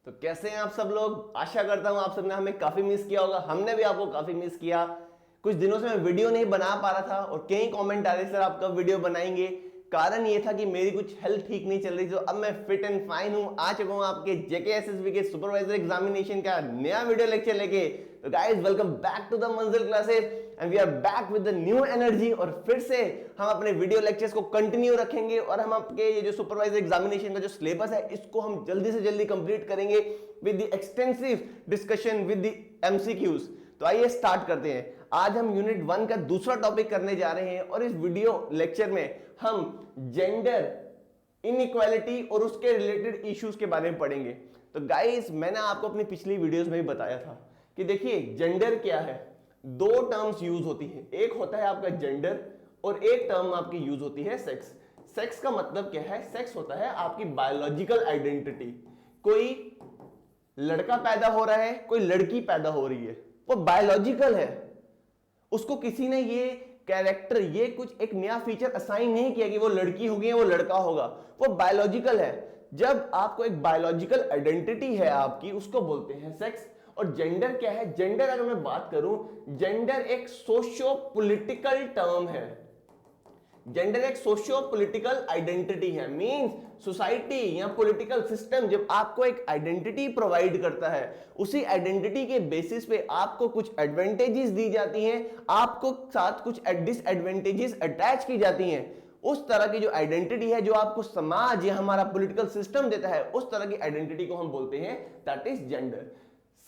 तो कैसे हैं आप सब लोग। आशा करता हूं आप सबने हमें काफी मिस किया होगा, हमने भी आपको काफी मिस किया। कुछ दिनों से मैं वीडियो नहीं बना पा रहा था और कई कमेंट आ रहे सर आप कब वीडियो बनाएंगे। कारण ये था कि मेरी कुछ हेल्थ ठीक नहीं चल रही, तो अब मैं फिट एंड फाइन हूं। आ चुका हूं आपके जेकेएसएसबी के सुपरवाइजर एग्जामिनेशन का नया वीडियो लेक्चर लेके। तो guys welcome back to the Manzil classes and we are back with the new energy. और फिर से हम अपने वीडियो लेक्चर्स को कंटिन्यू रखेंगे और हम आपके ये जो सुपरवाइजर एग्जामिनेशन का जो सिलेबस है इसको हम जल्दी से जल्दी कंप्लीट करेंगे with the extensive discussion with the MCQs. तो आइए स्टार्ट करते हैं। आज हम यूनिट 1 का दूसरा टॉपिक करने जा रहे हैं और इस वीडियो लेक्चर में हम जेंडर इनइक्वालिटी और उसके रिलेटेड इश्यूज के बारे में पढ़ेंगे। तो गाइस मैंने आपको अपनी पिछली वीडियोस में भी बताया था कि देखिए जेंडर क्या है। दो टर्म्स यूज होती है, एक होता है आपका जेंडर और एक टर्म आपकी यूज होती है सेक्स। सेक्स का मतलब क्या है? सेक्स होता है आपकी बायोलॉजिकल आइडेंटिटी। कोई लड़का पैदा हो रहा है, कोई लड़की पैदा हो रही है, वो बायोलॉजिकल है। उसको किसी ने ये कैरेक्टर, ये कुछ एक नया फीचर असाइन नहीं किया कि वो लड़की होगी या वो लड़का होगा, वो बायोलॉजिकल है। जब आपको एक बायोलॉजिकल आइडेंटिटी है आपकी, उसको बोलते हैं सेक्स। और जेंडर क्या है? जेंडर अगर मैं बात करूं, जेंडर एक सोशियो पॉलिटिकल टर्म है। जेंडर एक सोशियो पॉलिटिकल आइडेंटिटी है। मींस सोसाइटी या पॉलिटिकल सिस्टम जब आपको एक आइडेंटिटी प्रोवाइड करता है, उसी आइडेंटिटी के बेसिस पे आपको कुछ एडवांटेजेस दी जाती हैं, आपको साथ कुछ डिसएडवांटेजेस अटैच की जाती हैं। उस तरह की जो आइडेंटिटी है जो आपको समाज या हमारा पॉलिटिकल सिस्टम देता है, उस तरह की आइडेंटिटी को हम बोलते हैं that is gender.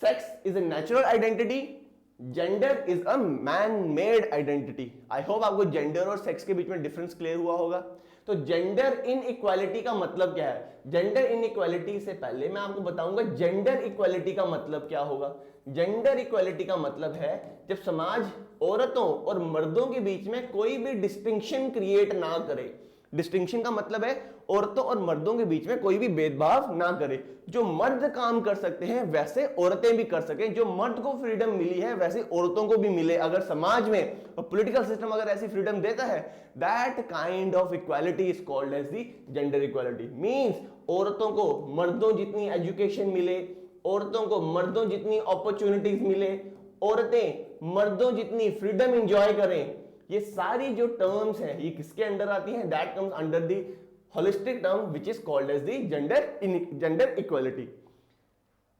Sex is a natural identity, gender is a man made identity. I hope आपको जेंडर और सेक्स के बीच में डिफरेंस क्लियर हुआ होगा। तो जेंडर इनइक्वालिटी का मतलब क्या है? जेंडर इनइक्वालिटी से पहले मैं आपको बताऊंगा जेंडर इक्वालिटी का मतलब क्या होगा। जेंडर इक्वालिटी का मतलब है जब समाज औरतों और मर्दों के बीच में कोई भी डिस्टिंक्शन क्रिएट ना करे। डिस्टिंक्शन का मतलब है औरतों और मर्दों के बीच में कोई भी भेदभाव ना करे। जो मर्द काम कर सकते हैं वैसे औरतें भी कर सकें। जो मर्द को फ्रीडम मिली है वैसे औरतों को भी मिले। अगर समाज में और पॉलिटिकल सिस्टम अगर ऐसी फ्रीडम देता है, that kind of equality is called as the gender equality. Means औरतों को मर्दों जितनी एजुकेशन मिले, औरतों को मर्दों जितनी अपॉर्चुनिटीज मिले, औरतें मर्दों जितनी फ्रीडम एंजॉय करें। ये सारी जो टर्म्स हैं ये किसके अंडर आती हैं? That comes under the holistic term which is called as the gender equality.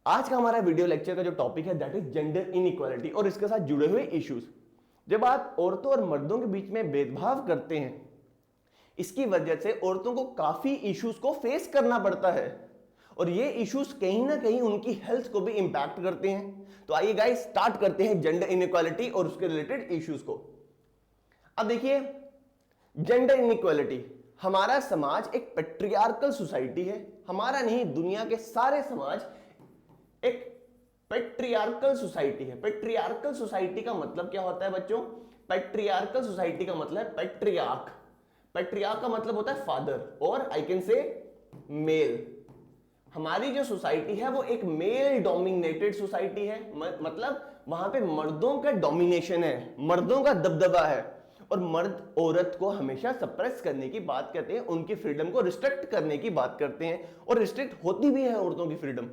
आज का हमारा वीडियो लेक्चर का जो टॉपिक है दैट इज जेंडर इनइक्वालिटी और इसके साथ जुड़े हुए इश्यूज। जब आप औरतों और मर्दों के बीच में भेदभाव करते हैं, इसकी वजह से औरतों को काफी इश्यूज को फेस करना पड़ता है और ये इश्यूज कहीं ना कहीं उनकी हेल्थ को भी इंपैक्ट करते हैं। तो आइए गाइस स्टार्ट करते हैं जेंडर इनइक्वालिटी और उसके रिलेटेड इश्यूज को। अब देखिए जेंडर इनइक्वालिटी, हमारा समाज एक पेट्रियार्कल सोसाइटी है। हमारा नहीं, दुनिया के सारे समाज एक पेट्रियार्कल सोसाइटी है। पेट्रियार्कल सोसाइटी का मतलब क्या होता है बच्चों? पेट्रियार्कल सोसाइटी का मतलब है पेट्रियार्क। पेट्रियार्क का मतलब होता है फादर और आई कैन से मेल। हमारी जो सोसाइटी है वो एक मेल डोमिनेटेड सोसाइटी है। मतलब वहां पे मर्दों का डोमिनेशन है, मर्दों का दबदबा है और मर्द औरत को हमेशा सप्रेस करने की बात करते हैं, उनकी फ्रीडम को रिस्ट्रिक्ट करने की बात करते हैं और रिस्ट्रिक्ट होती भी है औरतों की फ्रीडम।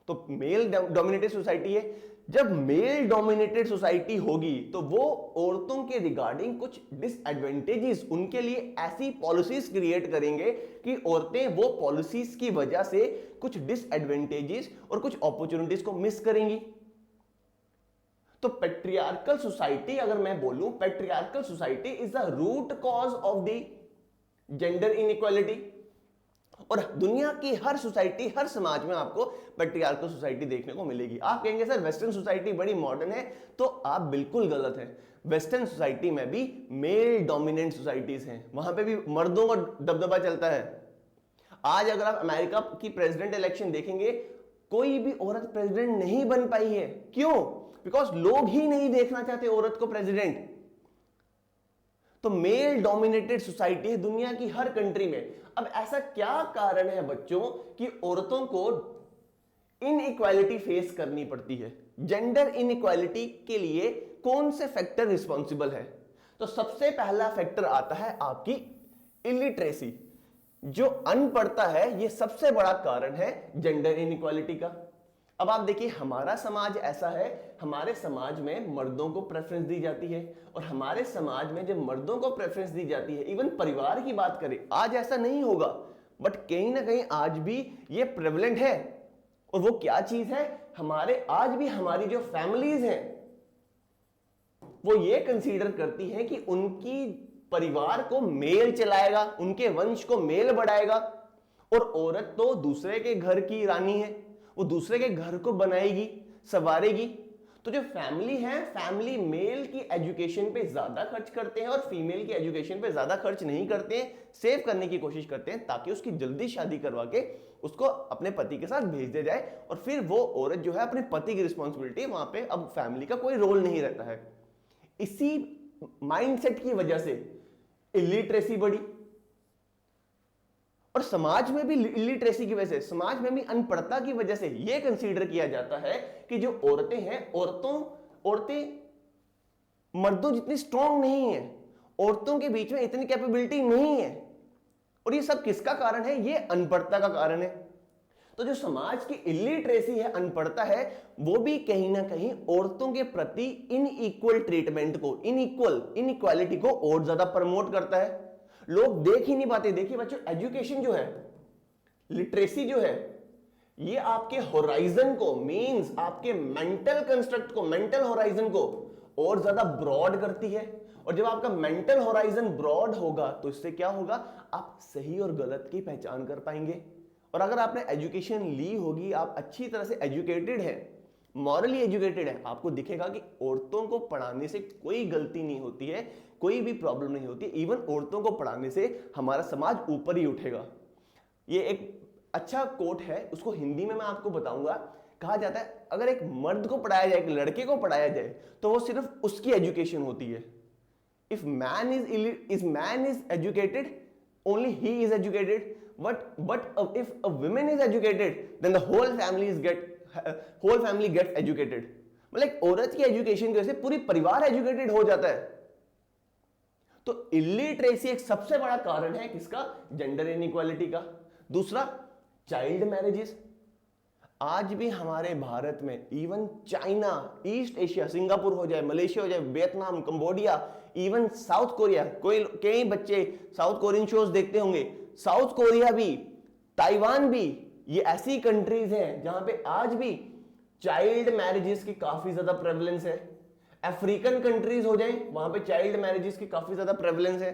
तो मेल डोमिनेटेड सोसाइटी है। जब मेल डोमिनेटेड सोसाइटी होगी तो वो औरतों के रिगार्डिंग कुछ डिसएडवांटेजेस, उनके लिए ऐसी पॉलिसीज क्रिएट करेंगे कि औरतें वो पॉलिसीज की वजह से कुछ डिसएडवांटेजेस और कुछ अपॉर्चुनिटीज को मिस करेंगी। तो पेट्रियार्कल सोसाइटी, अगर मैं बोलूं patriarchal society is the root cause of the gender inequality. और दुनिया की हर सोसाइटी, हर समाज में आपको पेट्रियार्कल सोसाइटी देखने को मिलेगी। आप कहेंगे सर वेस्टर्न सोसाइटी बड़ी मॉडर्न है, तो आप बिल्कुल गलत हैं। वेस्टर्न सोसाइटी में भी मेल डोमिनेंट सोसाइटीज हैं, वहां पे भी मर्दों का दबदबा चलता है। आज अगर आप अमेरिका की प्रेसिडेंट इलेक्शन देखेंगे, कोई भी औरत प्रेसिडेंट नहीं बन पाई है। क्यों? बिकॉज लोग ही नहीं देखना चाहते औरत को प्रेसिडेंट। तो मेल डोमिनेटेड सोसाइटी है दुनिया की हर कंट्री में। अब ऐसा क्या कारण है बच्चों कि औरतों को इनइक्वालिटी फेस करनी पड़ती है? जेंडर इनइक्वालिटी के लिए कौन से फैक्टर रिस्पॉन्सिबल है? तो सबसे पहला फैक्टर आता है आपकी इलिटरेसी। जो अनपढ़ता है ये सबसे बड़ा कारण है जेंडर इनइक्वालिटी का। अब आप देखिए हमारा समाज ऐसा है, हमारे समाज में मर्दों को प्रेफरेंस दी जाती है, और हमारे समाज में जब मर्दों को प्रेफरेंस दी जाती है, इवन परिवार की बात करें, आज ऐसा नहीं होगा बट कहीं ना कहीं आज भी ये प्रेवलेंट है। और वो क्या चीज है, हमारे आज भी हमारी जो फैमिलीज हैं वो ये कंसीडर करती हैं कि उनकी परिवार को मेल चलाएगा, उनके वंश को मेल बढ़ाएगा, और औरत तो दूसरे के घर की रानी है, वो दूसरे के घर को बनाएगी, संवारेगी। तो जो फैमिली है, फैमिली मेल की एजुकेशन पे ज्यादा खर्च करते हैं और फीमेल की एजुकेशन पे ज्यादा खर्च नहीं करते हैं, सेव करने की कोशिश करते हैं ताकि उसकी जल्दी शादी करवा के उसको अपने पति के साथ भेज दिया जाए, और फिर वो औरत जो है अपने पति की रिस्पॉन्सिबिलिटी, वहां पे अब फैमिली का कोई रोल नहीं रहता है। इसी माइंडसेट की वजह से इलिटरेसी बढ़ी, और समाज में भी इलिटरेसी की वजह से, समाज में भी अनपढ़ता की वजह से यह कंसीडर किया जाता है कि जो औरतें हैं, औरतें मर्दों जितनी स्ट्रांग नहीं है, औरतों के बीच में इतनी कैपेबिलिटी नहीं है। और ये सब किसका कारण है, ये अनपढ़ता का कारण है। तो जो समाज की इलिटरेसी है, अनपढ़ता है, वो भी कहीं ना कहीं औरतों के प्रति इनइक्वल ट्रीटमेंट को, इनइक्वालिटी को और ज्यादा प्रमोट करता है। लोग देख ही नहीं पाते। देखिए बच्चों, एजुकेशन जो है, लिटरेसी जो है, ये आपके होराइजन को, मींस आपके मेंटल कंस्ट्रक्ट को, मेंटल होराइजन को और ज्यादा ब्रॉड करती है। और जब आपका मेंटल होराइजन ब्रॉड होगा तो इससे क्या होगा, आप सही और गलत की पहचान कर पाएंगे। और अगर आपने एजुकेशन ली होगी, आप अच्छी तरह से एजुकेटेड हैं, मॉरली एजुकेटेड है, आपको दिखेगा कि औरतों को पढ़ाने से कोई गलती नहीं होती है, कोई भी प्रॉब्लम नहीं होती। इवन औरतों को पढ़ाने से हमारा समाज ऊपर ही उठेगा। ये एक अच्छा कोट है, उसको हिंदी में मैं आपको बताऊंगा। कहा जाता है अगर एक मर्द को पढ़ाया जाए, एक लड़के को पढ़ाया जाए, तो वो सिर्फ उसकी एजुकेशन होती है। If man is educated, only he is educated, but if a woman is educated, then the whole family gets educated। मतलब एक औरत की एजुकेशन की वजह से पूरी परिवार एजुकेटेड हो जाता है। तो इलिटरेसी एक सबसे बड़ा कारण है किसका, जेंडर इनइक्वालिटी का। दूसरा, चाइल्ड मैरिजेस। आज भी हमारे भारत में, even China, east Asia, Singapore हो जाए, मलेशिया हो जाए, Vietnam, Cambodia, even south Korea, कई बच्चे साउथ कोरियन शोज देखते होंगे, साउथ कोरिया भी, ताइवान भी, ये ऐसी कंट्रीज हैं जहां पे आज भी चाइल्ड मैरिजेस की काफी ज्यादा प्रेवलेंस है। अफ्रीकन कंट्रीज हो जाए, वहां पे चाइल्ड मैरिजेस की काफी ज्यादा प्रेवलेंस है।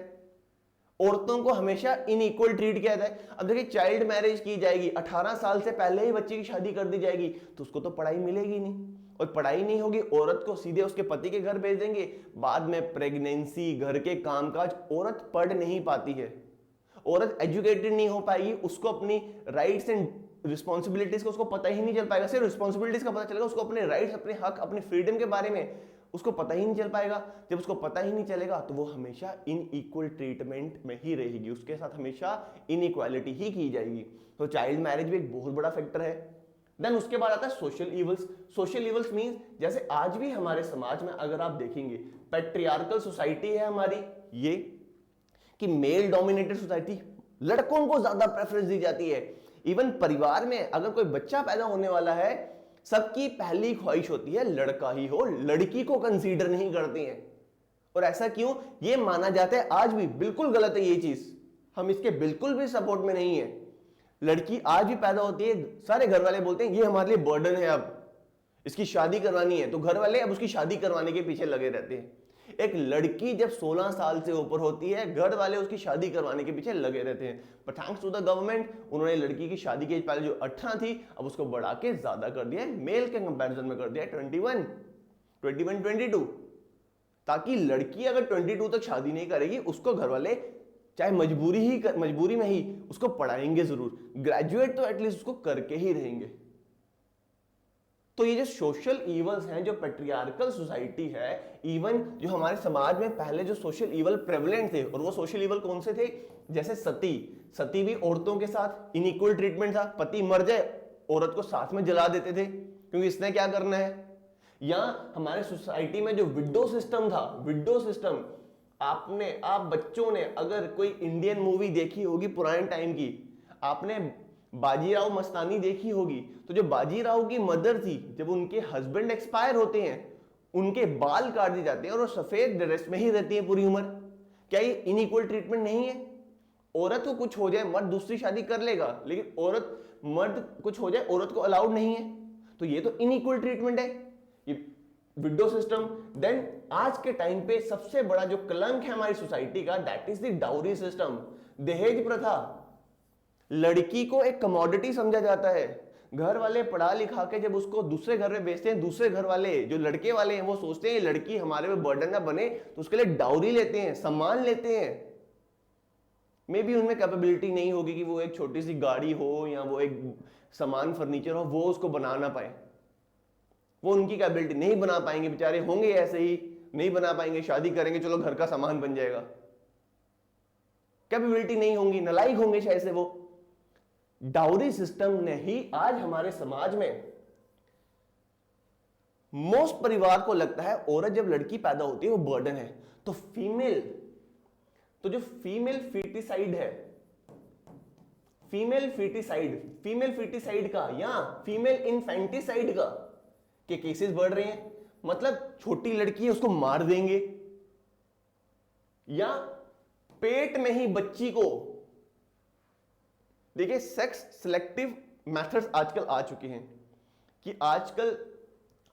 औरतों को हमेशा इनइक्वल ट्रीट किया जाता है। अब देखिए, चाइल्ड मैरिज की जाएगी, 18 साल से पहले ही बच्चे की शादी कर दी जाएगी, तो उसको तो पढ़ाई मिलेगी नहीं, और पढ़ाई नहीं होगी, औरत को सीधे उसके पति के घर भेज देंगे। बाद में प्रेगनेंसी, घर के कामकाज, औरत पढ़ नहीं पाती है, औरत एजुकेटेड नहीं हो पाएगी, उसको अपनी राइट्स एंड रिस्पॉन्सिबिलिटीज को उसको पता ही नहीं चल पाएगा। सिर्फ रिस्पॉन्सिबिलिटीज का पता चलेगा, उसको अपने राइट्स, अपने हक, अपने फ्रीडम के बारे में उसको पता ही नहीं चल पाएगा। जब उसको पता ही नहीं चलेगा तो वो हमेशा इनइक्वल ट्रीटमेंट में ही रहेगी, उसके साथ हमेशा इनइक्वालिटी ही की जाएगी। तो चाइल्ड मैरिज भी एक बहुत बड़ा फैक्टर है। देन उसके बाद आता है social evils. Social evils means, जैसे आज भी हमारे समाज में अगर आप देखेंगे, पैट्रियार्कल सोसाइटी है हमारी, ये कि मेल डोमिनेटेड सोसाइटी, लड़कों को ज्यादा प्रेफरेंस दी जाती है। इवन परिवार में अगर कोई बच्चा पैदा होने वाला है, सबकी पहली ख्वाहिश होती है लड़का ही हो, लड़की को कंसीडर नहीं करते हैं। और ऐसा क्यों, ये माना जाता है, आज भी बिल्कुल गलत है ये चीज, हम इसके बिल्कुल भी सपोर्ट में नहीं है। लड़की आज भी पैदा होती है, सारे घर वाले बोलते हैं ये हमारे लिए बर्डन है, अब इसकी शादी करवानी है, तो घर वाले अब उसकी शादी करवाने के पीछे लगे रहते हैं। एक लड़की जब 16 साल से ऊपर होती है, घर वाले उसकी शादी करवाने के पीछे लगे रहते हैं। पर थैंक्स टू द गवर्नमेंट, उन्होंने लड़की की शादी की एज पहले जो 18 थी, अब उसको बढ़ा के ज्यादा कर दिया है, मेल के कंपैरिजन में कर दिया है 21, 22, ताकि लड़की अगर 22 तक शादी नहीं करेगी, उसको घर वाले चाहे मजबूरी में ही उसको पढ़ाएंगे जरूर, ग्रेजुएट तो एटलीस्ट उसको करके ही रहेंगे। तो ये जो सोशल इवल्स हैं, जो पैट्रियार्कल सोसाइटी है, इवन जो हमारे समाज में पहले जो सोशल इवल प्रेवलेंट थे, और वो सोशल इवल कौन से थे, जैसे सती भी औरतों के साथ इनइक्वल ट्रीटमेंट था, पति मर जाए औरत को साथ में जला देते थे क्योंकि इसने क्या करना है। या हमारे सोसाइटी में जो विडो सिस्टम था, विडो सिस्टम, आप बच्चों ने अगर कोई इंडियन मूवी देखी होगी पुराने टाइम की, आपने बाजीराव मस्तानी देखी होगी, तो जो बाजीराव की मदर थी, जब उनके हस्बैंड एक्सपायर होते हैं, उनके बाल काट दिए जाते हैं और वो सफेद ड्रेस में ही रहती है पूरी उम्र। क्या ये इनइक्वल ट्रीटमेंट नहीं है? औरत को कुछ हो जाए, मर्द दूसरी शादी कर लेगा, लेकिन मर्द कुछ हो जाए, औरत को अलाउड नहीं है। तो ये तो इनइक्वल ट्रीटमेंट है, ये विडो सिस्टम। देन आज के टाइम पे सबसे बड़ा जो कलंक है हमारी सोसाइटी का, that is the dowry system, दहेज प्रथा। लड़की को एक कमोडिटी समझा जाता है। घर वाले पढ़ा लिखा के जब उसको दूसरे घर में बेचते हैं, दूसरे घर वाले जो लड़के वाले हैं वो सोचते हैं लड़की हमारे पे बर्डन ना बने, तो उसके लिए डाउरी लेते हैं, सम्मान लेते हैं। मे बी उनमें कैपेबिलिटी नहीं होगी कि वो एक छोटी सी गाड़ी हो या वो एक सामान फर्नीचर हो, वो उसको बना ना पाए, वो उनकी कैपेबिलिटी नहीं बना पाएंगे, बेचारे होंगे ऐसे ही, नहीं बना पाएंगे, शादी करेंगे चलो घर का सामान बन जाएगा, कैपेबिलिटी नहीं होंगी, नालायक होंगे शायद से वो। डाउरी सिस्टम ने ही आज हमारे समाज में मोस्ट परिवार को लगता है औरत जब लड़की पैदा होती है वो बर्डन है। तो जो फीमेल फीटिसाइड है, फीमेल फीटिसाइड का या फीमेल इन्फेंटिसाइड का के केसेस बढ़ रहे हैं। मतलब छोटी लड़की है उसको मार देंगे, या पेट में ही बच्ची को, देखिए सेक्स सिलेक्टिव मेथड्स आजकल आ चुके हैं कि आजकल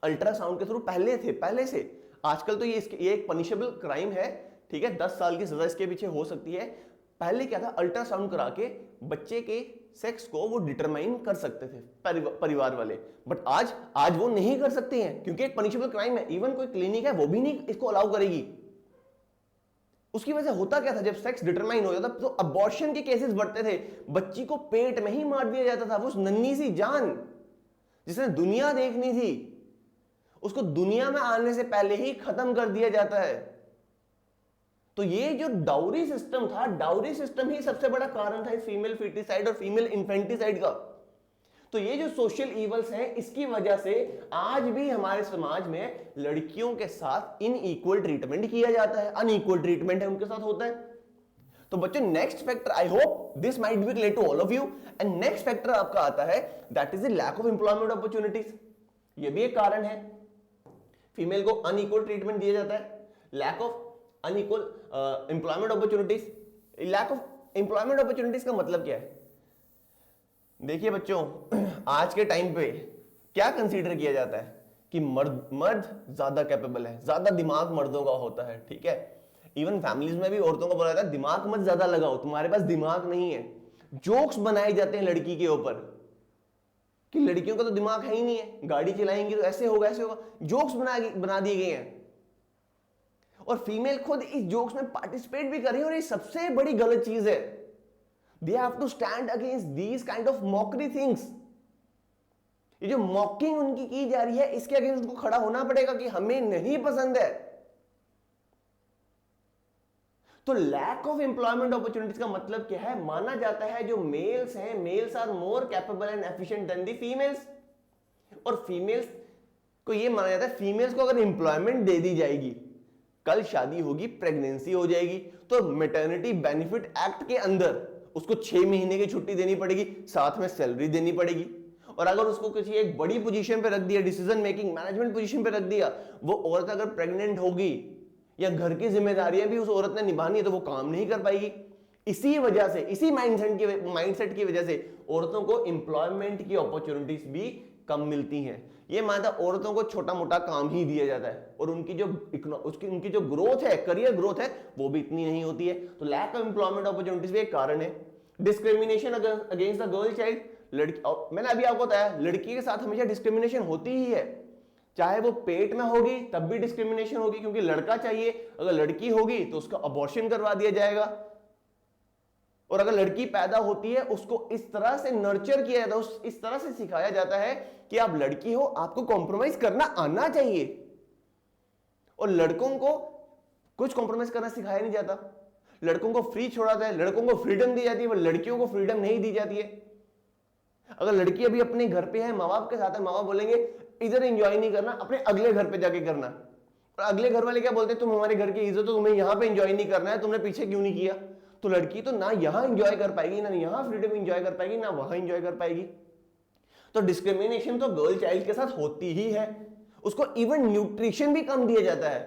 अल्ट्रासाउंड के थ्रू पहले से आजकल तो ये एक पनिशेबल क्राइम है, ठीक है, 10 साल की सजा इसके पीछे हो सकती है। पहले क्या था, अल्ट्रासाउंड करा के बच्चे के सेक्स को वो डिटरमाइन कर सकते थे परिवार वाले, बट आज वो नहीं कर सकते हैं क्योंकि एक पनिशेबल क्राइम है। इवन कोई क्लिनिक है वो भी नहीं इसको अलाउ करेगी। उसकी वजह से होता क्या था, जब सेक्स डिटरमाइन हो जाता तो अबॉर्शन के केसेस बढ़ते थे, बच्ची को पेट में ही मार दिया जाता था। वो नन्ही सी जान जिसने दुनिया देखनी थी उसको दुनिया में आने से पहले ही खत्म कर दिया जाता है। तो ये जो डाउरी सिस्टम था, डाउरी सिस्टम ही सबसे बड़ा कारण था इस फीमेल फीटिसाइड और फीमेल इन्फेंटिसाइड का। तो ये जो सोशल इवल्स हैं, इसकी वजह से आज भी हमारे समाज में लड़कियों के साथ इनइक्वल ट्रीटमेंट किया जाता है, अनइक्वल ट्रीटमेंट है उनके साथ होता है। तो बच्चों next factor, I hope this might be clear to all of you, and next factor आपका आता है that is the lack of employment opportunities. ये भी एक कारण है, फीमेल को अनइक्वल ट्रीटमेंट दिया जाता है, lack of unequal employment opportunities. Lack of employment opportunities का मतलब क्या है? देखिए बच्चों, आज के टाइम पे क्या कंसीडर किया जाता है कि मर्द ज्यादा कैपेबल है, ज्यादा दिमाग मर्दों का होता है, ठीक है। इवन फैमिलीज में भी औरतों को बोला जाता है दिमाग मत ज्यादा लगाओ, तुम्हारे पास दिमाग नहीं है। जोक्स बनाए जाते हैं लड़की के ऊपर कि लड़कियों का तो दिमाग है ही नहीं है, गाड़ी चलाएंगी तो ऐसे होगा ऐसे होगा, जोक्स बना दिए गए हैं। और फीमेल खुद इस जोक्स में पार्टिसिपेट भी कर रही है, और ये सबसे बड़ी गलत चीज है। They have to stand against these kind of mockery things. ये जो मॉकिंग उनकी की जा रही है, इसके अगेंस्ट उनको खड़ा होना पड़ेगा कि हमें नहीं पसंद है। तो लैक ऑफ एम्प्लॉयमेंट अपॉर्चुनिटीज का मतलब क्या है? माना जाता है जो मेल्स हैं, males are more capable and efficient than the females, और फीमेल्स को ये माना जाता है फीमेल्स को अगर एम्प्लॉयमेंट दे दी जाएगी, कल शादी होगी, प्रेगनेंसी हो जाएगी, तो मैटरनिटी बेनिफिट एक्ट के अंदर उसको 6 महीने की छुट्टी देनी पड़ेगी, साथ में सैलरी देनी पड़ेगी। और अगर उसको किसी एक बड़ी पोजीशन पे रख दिया, डिसीजन मेकिंग मैनेजमेंट पोजीशन पे रख दिया, वो औरत अगर प्रेग्नेंट होगी या घर की जिम्मेदारियां भी उस औरत ने निभानी है तो वो काम नहीं कर पाएगी। इसी वजह से, इसी माइंडसेट की वजह से औरतों को एम्प्लॉयमेंट की अपॉर्चुनिटीज भी कम मिलती हैं। ये मानता औरतों को छोटा मोटा काम ही दिया जाता है, और उनकी जो ग्रोथ है, करियर ग्रोथ है, वो भी इतनी नहीं होती है। तो लैक ऑफ एम्प्लॉयमेंट अपॉर्चुनिटीज भी एक कारण है। Discrimination against the girl child, लड़की, मैंने अभी आपको बताया लड़की के साथ हमेशा डिस्क्रिमिनेशन होती ही है, चाहे वो पेट में होगी तब भी डिस्क्रिमिनेशन होगी क्योंकि लड़का चाहिए, अगर लड़की होगी तो उसका अबॉर्शन करवा दिया जाएगा, और अगर लड़की पैदा होती है उसको इस तरह से नर्चर किया जाता है, इस तरह से सिखाया जाता है कि आप लड़की हो, आपको कॉम्प्रोमाइज करना आना चाहिए। और लड़कों को कुछ कॉम्प्रोमाइज करना सिखाया नहीं जाता, लड़कों को फ्री छोड़ा जाता है, लड़कों को फ्रीडम दी जाती है, पर लड़कियों को फ्रीडम नहीं दी जाती है। अगर लड़की अभी अपने घर पे है, माँ बाप के साथ है, माँ बाप बोलेंगे इधर एंजॉय नहीं करना, अपने अगले घर पे जाके करना, और अगले घर वाले क्या बोलते हैं, तुम हमारे घर की इज्जत हो, तुम्हें यहाँ पे एंजॉय नहीं करना है, तुमने पीछे क्यों नहीं किया? तो लड़की तो ना यहाँ एंजॉय कर पाएगी, ना यहाँ फ्रीडम एंजॉय कर पाएगी, ना वहां एंजॉय कर पाएगी। तो डिस्क्रिमिनेशन तो गर्ल चाइल्ड के साथ होती ही है। उसको इवन न्यूट्रिशन भी कम दिया जाता है,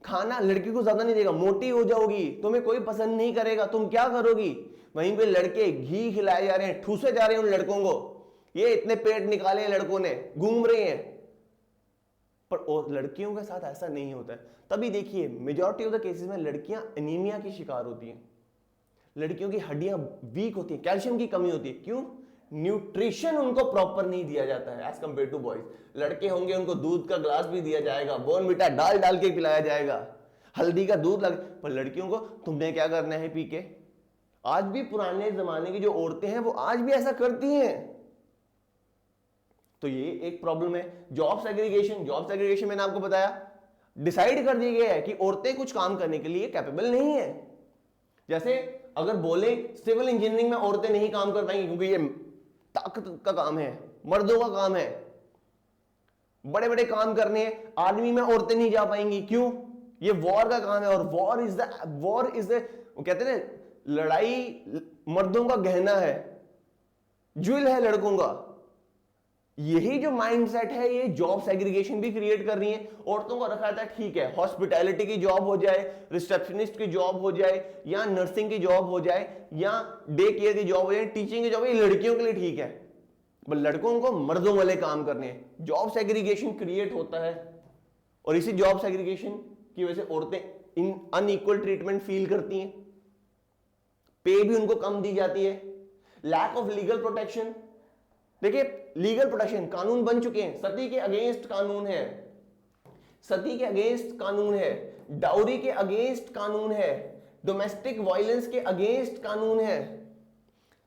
खाना लड़की को ज्यादा नहीं देगा, मोटी हो जाओगी, तुम्हें कोई पसंद नहीं करेगा, तुम क्या करोगी? वहीं पे लड़के घी खिलाए जा रहे हैं, ठूसे जा रहे हैं उन लड़कों को, ये इतने पेट निकाले हैं लड़कों ने, घूम रहे हैं। पर और लड़कियों के साथ ऐसा नहीं होता है। तभी देखिए मेजॉरिटी ऑफ द केसेस में लड़कियां एनीमिया की शिकार होती हैं, लड़कियों की हड्डियां वीक होती हैं, कैल्शियम की कमी होती है। क्यों? न्यूट्रिशन उनको प्रॉपर नहीं दिया जाता है एज कंपेयर टू बॉयज। लड़के होंगे उनको दूध का ग्लास भी दिया जाएगा, बॉर्नविटा डाल डाल के पिलाया जाएगा, हल्दी का दूध लग। पर लड़कियों को तुमने क्या करना है पी के। आज भी पुराने जमाने की जो औरतें हैं वो आज भी ऐसा करती हैं। तो ये एक प्रॉब्लम है। जॉब सेग्रीगेशन, जॉब सेग्रीगेशन मैंने आपको बताया, डिसाइड कर दिया गया है कि औरतें कुछ काम करने के लिए कैपेबल नहीं है। जैसे अगर बोले सिविल इंजीनियरिंग में औरतें नहीं काम कर पाएंगी क्योंकि ये ताकत का काम है, मर्दों का काम है, बड़े बड़े काम करने हैं, आर्मी में औरतें नहीं जा पाएंगी। क्यों? ये वॉर का काम है, और वॉर इज द वो कहते हैं ना, लड़ाई मर्दों का गहना है, ज्वेल है लड़कों का। यही जो माइंडसेट है ये जॉब सेग्रीगेशन भी क्रिएट कर रही है। औरतों को रखा था ठीक है, हॉस्पिटैलिटी की जॉब हो जाए, रिसेप्शनिस्ट की जॉब हो जाए, या नर्सिंग की जॉब हो जाए, या डे केयर की जॉब हो जाए, टीचिंग की जॉब, ये लड़कियों के लिए ठीक है। पर लड़कों को मर्दों वाले काम करने हैं। जॉब सेग्रीगेशन क्रिएट होता है, और इसी जॉब सेग्रीगेशन की वजह से औरतें इन अनइक्वल ट्रीटमेंट फील करती हैं, पे भी उनको कम दी जाती है। लैक ऑफ लीगल प्रोटेक्शन, देखिए लीगल प्रोटेक्शन, कानून बन चुके हैं, सती के अगेंस्ट कानून है, सती के अगेंस्ट कानून है, डाउरी के अगेंस्ट कानून है, डोमेस्टिक वायलेंस के अगेंस्ट कानून है,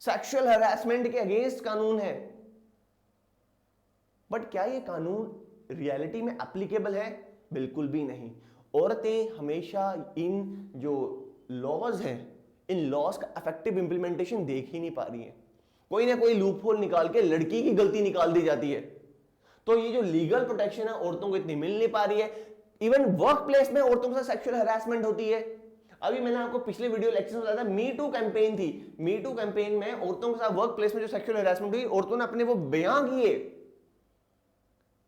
सेक्सुअल हरासमेंट के अगेंस्ट कानून है। बट क्या ये कानून रियलिटी में एप्लीकेबल है? बिल्कुल भी नहीं। औरतें हमेशा इन जो लॉज हैं, इन लॉज का इफेक्टिव इंप्लीमेंटेशन देख ही नहीं पा रही हैं। कोई ना कोई लूपहोल निकाल के लड़की की गलती निकाल दी जाती है। तो ये जो लीगल प्रोटेक्शन है औरतों को इतनी मिल नहीं पा रही है। इवन वर्क प्लेस में औरतों के साथ सेक्सुअल हरासमेंट होती है। अभी मैंने आपको पिछले वीडियो लेक्चर में बताया था, मी टू कैंपेन थी। मी टू कैंपेन में औरतों के साथ वर्क प्लेस में जो सेक्सुअल हरासमेंट हुई, औरतों ने अपने वो बयान किए।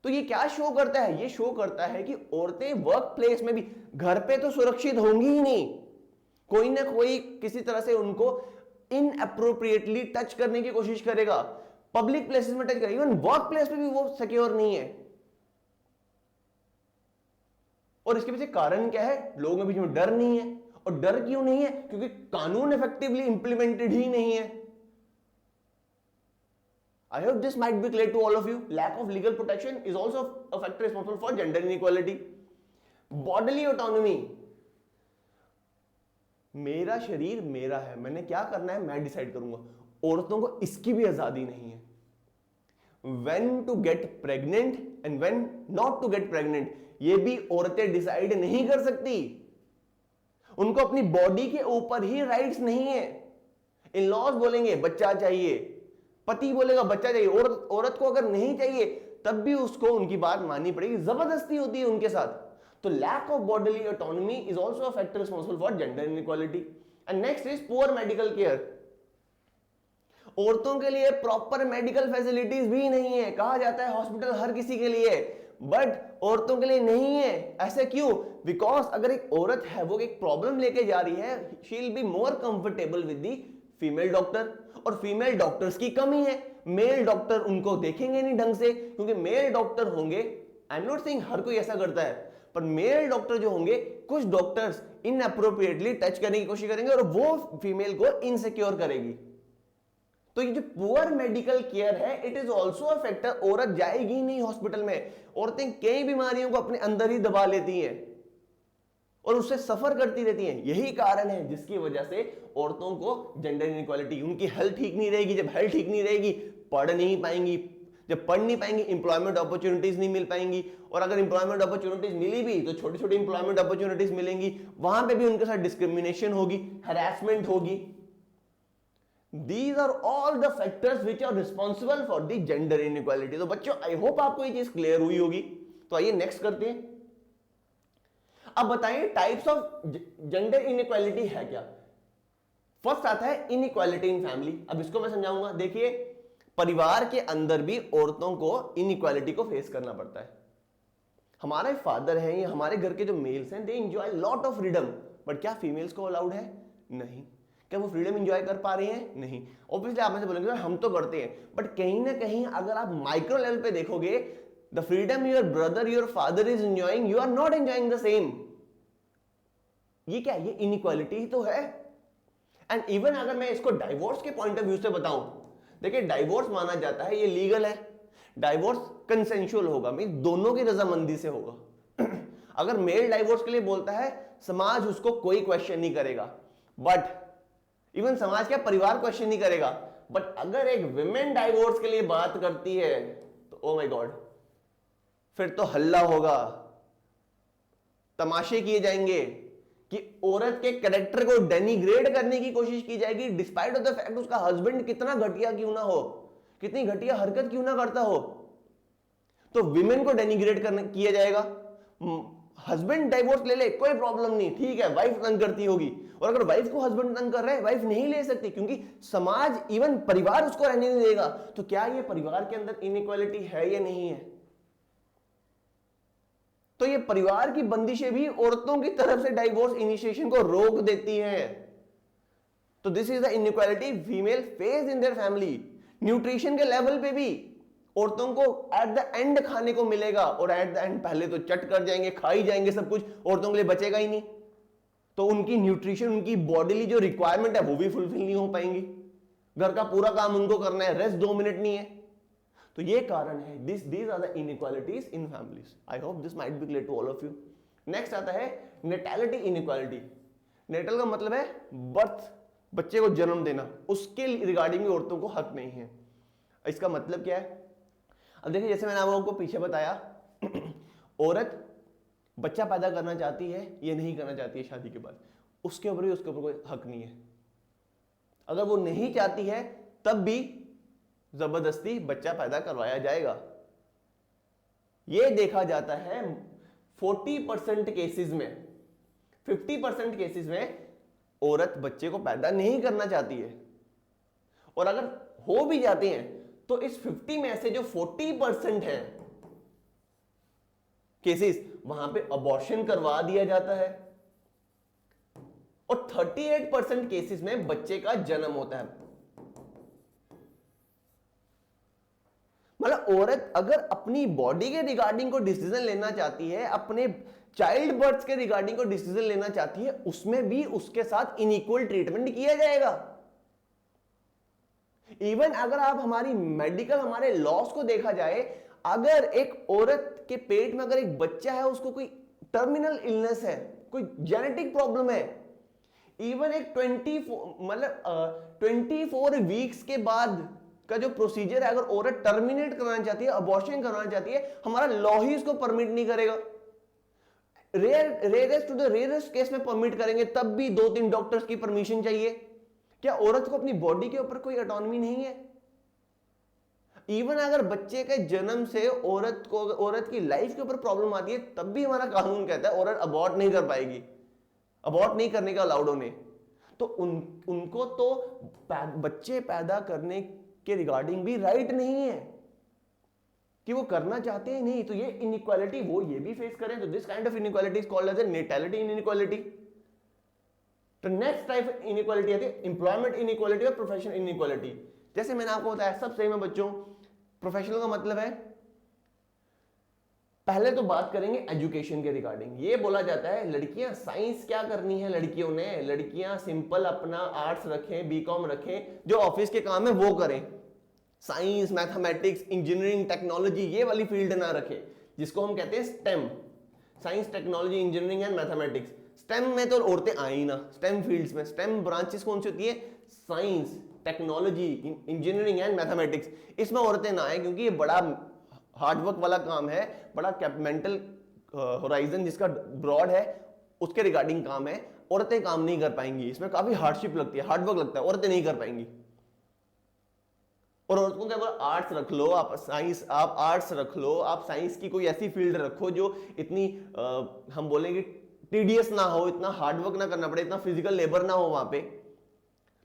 तो ये क्या शो करता है? ये शो करता है कि औरतें वर्क प्लेस में भी, घर पे तो सुरक्षित होंगी ही नहीं, कोई ना कोई किसी तरह से उनको इनअप्रोप्रिएटली टच करने की कोशिश करेगा, पब्लिक प्लेसेस में टच करेगा, इवन वर्क प्लेस में भी वो सिक्योर नहीं है। और इसके पीछे कारण क्या है? लोगों के बीच में डर नहीं है। और डर क्यों नहीं है? क्योंकि कानून इफेक्टिवली इंप्लीमेंटेड ही नहीं है। I hope this might be clear to all of you. Lack of legal protection is also a factor responsible for gender inequality. Bodily autonomy. मेरा शरीर मेरा है, मैंने क्या करना है मैं डिसाइड करूंगा। औरतों को इसकी भी आजादी नहीं है। When to get pregnant and when not to get pregnant, ये भी औरतें डिसाइड नहीं कर सकती। उनको अपनी बॉडी के ऊपर ही राइट्स नहीं है। इन लॉज बोलेंगे बच्चा चाहिए, पति बोलेगा बच्चा चाहिए, औरत को अगर नहीं चाहिए तब भी उसको उनकी बात माननी पड़ेगी, जबरदस्ती होती है उनके साथ। तो lack of bodily autonomy is also a factor responsible for gender inequality. And next is poor medical care. औरतों के लिए प्रॉपर मेडिकल फैसिलिटीज भी नहीं है। कहा जाता है हॉस्पिटल हर किसी के लिए, बट औरतों के लिए नहीं है। ऐसे क्यों? बिकॉज अगर एक औरत है वो एक प्रॉब्लम लेके जा रही है, she will be more comfortable with the female doctor, और फीमेल डॉक्टर्स की कमी है। मेल डॉक्टर उनको देखेंगे नहीं ढंग से, क्योंकि मेल डॉक्टर होंगे, आई एम नॉट सेइंग हर कोई ऐसा करता है, पर मेल डॉक्टर जो होंगे, कुछ डॉक्टर्स इनअप्रोप्रिएटली टच करने की कोशिश करेंगे और वो फीमेल को इनसिक्योर करेगी। तो ये जो पुअर मेडिकल केयर है, it is also a factor. औरत जाएगी नहीं हॉस्पिटल में। औरतें कई बीमारियों को अपने अंदर ही दबा लेती हैं और उससे सफर करती रहती हैं। यही कारण है जिसकी वजह से औरतों को जेंडर इनइक्वालिटी, उनकी हेल्थ ठीक नहीं रहेगी। जब हेल्थ ठीक नहीं रहेगी, पढ़ नहीं पाएंगी। जब पढ़ नहीं पाएंगी, इंप्लॉयमेंट अपॉर्चुनिटीज नहीं मिल पाएंगी। और अगर इंप्लॉयमेंट अपॉर्चुनिटीज मिली भी तो छोटी छोटी इंप्लॉयमेंट अपॉर्चुनिटीज मिलेंगी, वहां पे भी उनके साथ डिस्क्रिमिनेशन होगी, हरासमेंट होगी। These are all the factors which are responsible for the gender inequality. तो बच्चों, आई होप आपको ये चीज क्लियर हुई होगी। तो आइए नेक्स्ट करते हैं। अब बताइए टाइप्स ऑफ जेंडर इनइक्वालिटी है क्या। फर्स्ट आता है इनइक्वालिटी इन फैमिली। अब इसको मैं समझाऊंगा। देखिए, परिवार के अंदर भी औरतों को इनइक्वालिटी को फेस करना पड़ता है। हमारे फादर हैं या हमारे घर के जो मेल्स हैं, they enjoy lot of freedom, but क्या फीमेल्स को अलाउड है? नहीं। क्या वो फ्रीडम एंजॉय कर पा रही हैं? नहीं। ऑब्वियसली आप में से बोलेंगे हम तो करते हैं, बट कहीं ना कहीं अगर आप माइक्रो लेवल पे देखोगे, the freedom your brother your father is enjoying, you are not enjoying the same. ये क्या, ये इनइक्वालिटी ही तो है। एंड इवन अगर मैं इसको डाइवोर्स के पॉइंट ऑफ व्यू से बताऊं, देखिए डाइवोर्स माना जाता है, ये लीगल है। डाइवोर्स कंसेंशुअल होगा, मीन दोनों की रजामंदी से होगा। अगर मेल डाइवोर्स के लिए बोलता है, समाज उसको कोई क्वेश्चन नहीं करेगा, बट इवन समाज क्या, परिवार क्वेश्चन नहीं करेगा। बट अगर एक विमेन डाइवोर्स के लिए बात करती है तो ओ माय गॉड, फिर तो हल्ला होगा, तमाशे किए जाएंगे कि औरत के कैरेक्टर को डेनिग्रेड करने की कोशिश की जाएगी, डिस्पाइट ऑफ द फैक्ट उसका हस्बैंड कितना घटिया क्यों ना हो, कितनी घटिया हरकत क्यों ना करता हो, तो विमेन को डेनिग्रेट करने किया जाएगा। हस्बैंड डाइवोर्स ले ले, कोई प्रॉब्लम नहीं, ठीक है, वाइफ तंग करती होगी, और अगर वाइफ को हस्बैंड तंग कर रहा है, वाइफ नहीं ले सकती, क्योंकि समाज इवन परिवार उसको रहने नहीं देगा। तो क्या ये परिवार के अंदर इनइक्वालिटी है या नहीं है? तो ये परिवार की बंदिशें भी औरतों की तरफ से डाइवोर्स इनिशिएशन को रोक देती हैं। तो this is the inequality female face in their family. Nutrition के लेवल पे भी औरतों को एट द एंड खाने को मिलेगा, और एट द एंड पहले तो चट कर जाएंगे, खा ही जाएंगे सब कुछ, औरतों के लिए बचेगा ही नहीं। तो उनकी न्यूट्रिशन, उनकी बॉडीली जो रिक्वायरमेंट है वो भी फुलफिल नहीं हो पाएंगी। घर का पूरा काम उनको करना है, रेस्ट 2 मिनट नहीं है। तो ये कारण है, these are the inequalities in families. I hope this might be clear to all of you. Next आता है नेटैलिटी इनइक्वालिटी। नेटल का मतलब है बर्थ, बच्चे को जन्म देना, उसके रिगार्डिंग भी औरतों को हक नहीं है। इसका मतलब क्या है? अब देखिए, जैसे मैंने आप लोगों को पीछे बताया, औरत बच्चा पैदा करना चाहती है या नहीं करना चाहती है शादी के बाद, उसके ऊपर भी उसके ऊपर कोई हक नहीं है। अगर वो नहीं चाहती है तब भी जबरदस्ती बच्चा पैदा करवाया जाएगा। यह देखा जाता है 40% केसेस में, 50% केसेस में औरत बच्चे को पैदा नहीं करना चाहती है, और अगर हो भी जाते हैं तो इस 50 में से जो 40% है केसेस, वहां पे अबॉर्शन करवा दिया जाता है, और 38% केसेस में बच्चे का जन्म होता है। मतलब औरत अगर अपनी बॉडी के रिगार्डिंग को डिसीजन लेना चाहती है, अपने चाइल्ड बर्थ के रिगार्डिंग को डिसीजन लेना चाहती है, उसमें भी उसके साथ इनइक्वल ट्रीटमेंट किया जाएगा। इवन अगर आप हमारी मेडिकल, हमारे लॉस को देखा जाए, अगर एक औरत के पेट में अगर एक बच्चा है, उसको कोई टर्मिनल इलनेस है, कोई जेनेटिक प्रॉब्लम है, इवन एक 24 वीक्स के बाद का जो प्रोसीजर है, अगर औरत टर्मिनेट करना चाहती है, अबॉर्शन करवाना चाहती है, हमारा लॉ ही इसको परमिट नहीं करेगा। Rarest to the rarest case में परमिट करेंगे, तब भी 2-3 डॉक्टर्स की परमिशन चाहिए। क्या औरत को अपनी बॉडी के ऊपर कोई ऑटोनॉमी नहीं है? इवन अगर बच्चे के जन्म से औरत की लाइफ के ऊपर प्रॉब्लम आती है, तब भी हमारा कानून कहता है औरत अबॉर्ट नहीं कर पाएगी, अबॉर्ट नहीं करने का अलाउड होने। तो उनको तो बच्चे पैदा करने के रिगार्डिंग भी राइट नहीं है कि वो करना चाहते हैं नहीं। तो ये इनइक्वालिटी वो ये भी फेस करें, तो this kind of inequality is called as a natality inequality. तो नेक्स्ट टाइप इनइक्वालिटी आती है एम्प्लॉयमेंट इनइक्वालिटी और प्रोफेशन इनइक्वालिटी। जैसे मैंने आपको बताया, सब सही में बच्चों, प्रोफेशनल का मतलब है, पहले तो बात करेंगे एजुकेशन के रिगार्डिंग। ये बोला जाता है लड़कियां साइंस क्या करनी है, लड़कियों ने, लड़कियां सिंपल अपना आर्ट्स रखें, बीकॉम रखें, जो ऑफिस के काम है वो करें, साइंस, मैथमेटिक्स, इंजीनियरिंग, टेक्नोलॉजी ये वाली फील्ड ना रखें, जिसको हम कहते हैं stem, science, technology, engineering and mathematics. Stem में तो औरतें आई ना, स्टेम फील्ड्स में। स्टेम ब्रांचेस कौन सी होती है? Science, technology, engineering and mathematics. इसमें औरतें ना आए, क्योंकि ये बड़ा हार्डवर्क वाला काम है, बड़ा मेंटल होराइजन जिसका ब्रॉड है, उसके रिगार्डिंग काम है। औरतें काम नहीं कर पाएंगी, इसमें काफी हार्डशिप लगती है, हार्डवर्क लगता है, औरतें नहीं कर पाएंगी। और औरतों को क्या, आर्ट्स रख लो, आप साइंस, आप साइंस की कोई ऐसी फील्ड रखो जो इतनी हम बोलेंगे टीडीएस ना हो, इतना हार्डवर्क ना करना पड़े, इतना फिजिकल लेबर ना हो वहां पे।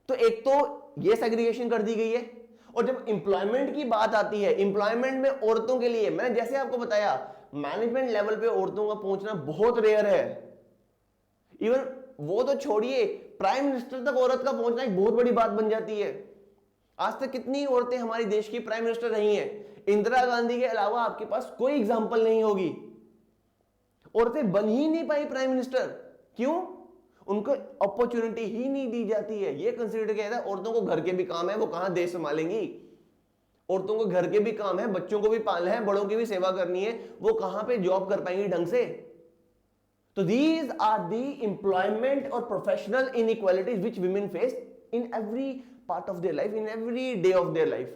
तो एक तो ये सेग्रीगेशन कर दी गई है। और जब एम्प्लॉयमेंट की बात आती है, एम्प्लॉयमेंट में औरतों के लिए, मैंने जैसे आपको बताया, मैनेजमेंट लेवल पे औरतों का पहुंचना बहुत रेयर है। इवन वो तो छोड़िए, प्राइम मिनिस्टर तक औरत का पहुंचना एक बहुत बड़ी बात बन जाती है। आज तक कितनी औरतें हमारे देश की प्राइम मिनिस्टर रही हैं? इंदिरा गांधी के अलावा आपके पास कोई एग्जांपल नहीं होगी। औरतें बन ही नहीं पाई प्राइम मिनिस्टर। क्यों? उनको अपॉर्चुनिटी ही नहीं दी जाती है। ये कंसीडर किया जाता है औरतों को घर के भी काम है, वो कहां देश संभालेंगी। औरतों को घर के भी काम है, बच्चों को भी पालना है, बड़ों की भी सेवा करनी है, वो कहां पे जॉब कर पाएंगी ढंग से। तो these are the employment or professional inequalities which women face in every part of their life, in every day of their life.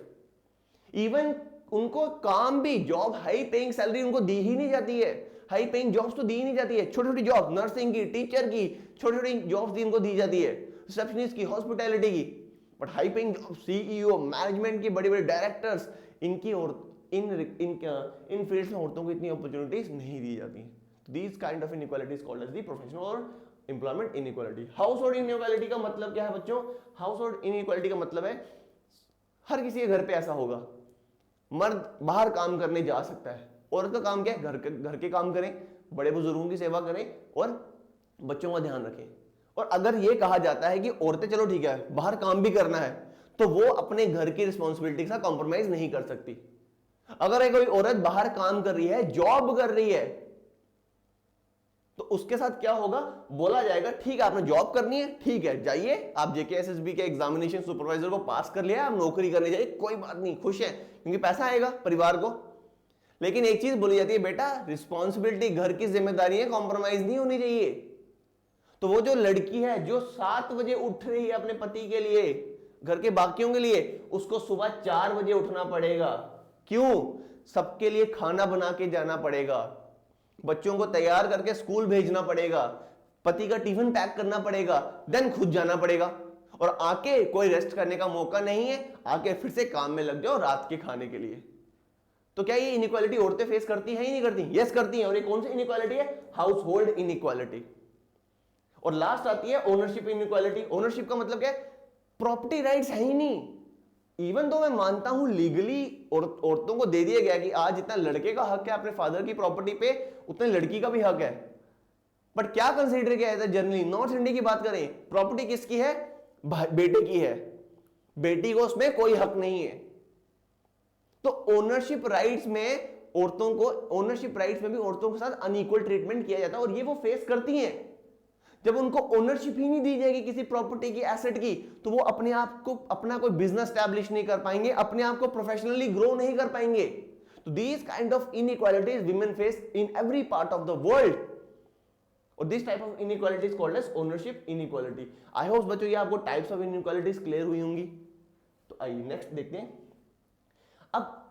Even उनको काम भी, जॉब, हाई पेइंग सैलरी उनको दी ही नहीं जाती है। हाई पेइंग जॉब्स तो दी ही नहीं जाती है। छोटी छोटी जॉब, नर्सिंग की, टीचर की, छोटी छोटी जॉब्स इनको दी जाती है, रिसेप्शनिस्ट की, हॉस्पिटैलिटी की। But high paying job, CEO, management की, बड़े बड़े डायरेक्टर्स, इनकी और इन फील्ड्स में औरतों को इतनी अपॉर्चुनिटीज नहीं दी जाती। These kind of inequality is called as the professional or employment inequality. Household inequality का मतलब क्या है बच्चों? Household inequality का मतलब है हर किसी के घर पे ऐसा होगा, मर्द बाहर काम करने जा सकता है, औरत का काम क्या है? घर के काम करें, बड़े बुजुर्गों की सेवा करें और बच्चों का ध्यान रखें। और अगर ये कहा जाता है कि औरतें चलो ठीक है बाहर काम भी करना है, तो वो अपने घर की रिस्पॉन्सिबिलिटी का कॉम्प्रोमाइज नहीं कर सकती। अगर कोई औरत बाहर काम कर रही है, जॉब कर रही है, तो उसके साथ क्या होगा? बोला जाएगा ठीक है आपने जॉब करनी है, ठीक है जाइए, आप जेकेएसएसबी के एग्जामिनेशन सुपरवाइजर को पास कर लिया, आप नौकरी करने जाइए, कोई बात नहीं, खुश है क्योंकि पैसा आएगा परिवार को। लेकिन एक चीज बोली जाती है, बेटा रिस्पॉन्सिबिलिटी, घर की जिम्मेदारी है, कॉम्प्रोमाइज नहीं होनी चाहिए। तो वो जो लड़की है जो 7 बजे उठ रही है अपने पति के लिए, घर के बाकियों के लिए, उसको सुबह 4 बजे उठना पड़ेगा। क्यों? सबके लिए खाना बना के जाना पड़ेगा, बच्चों को तैयार करके स्कूल भेजना पड़ेगा, पति का टिफिन पैक करना पड़ेगा, देन खुद जाना पड़ेगा। और आके कोई रेस्ट करने का मौका नहीं है, आके फिर से काम में लग जाओ रात के खाने के लिए। तो क्या ये इनइक्वालिटी औरतें फेस करती है ही नहीं करती? यस करती हैं। और ये कौन सी इनइक्वालिटी है? House hold inequality. और लास्ट आती है ओनरशिप इनइक्वालिटी। ओनरशिप का मतलब क्या है? प्रॉपर्टी राइट्स है ही नहीं। इवन तो मैं मानता हूं लीगली औरतों को दे दिया गया कि आज जितना लड़के का हक है अपने फादर की प्रॉपर्टी पे, उतना लड़की का भी हक है। बट क्या कंसीडर किया जाता है जनरली? नॉर्थ इंडिया की बात करें, प्रॉपर्टी किसकी है? बेटे की है, बेटी को उसमें कोई हक नहीं है। तो ओनरशिप राइट्स में औरतों को, ओनरशिप राइट्स में भी औरतों के साथ अनइक्वल ट्रीटमेंट किया जाता है। और ये वो फेस करती हैं। जब उनको ओनरशिप ही नहीं दी जाएगी किसी प्रॉपर्टी की, एसेट की, तो वो अपने आप को, अपना कोई बिजनेस स्टैब्लिश नहीं कर पाएंगे, अपने आप को प्रोफेशनली ग्रो नहीं कर पाएंगे। तो these kind of inequalities women face in every part of the world. और this type of inequality is called as ownership inequality. I hope बच्चों ये आपको टाइप्स ऑफ इनइक्वालिटीज क्लियर हुई होंगी। तो आइए नेक्स्ट देखते हैं। अब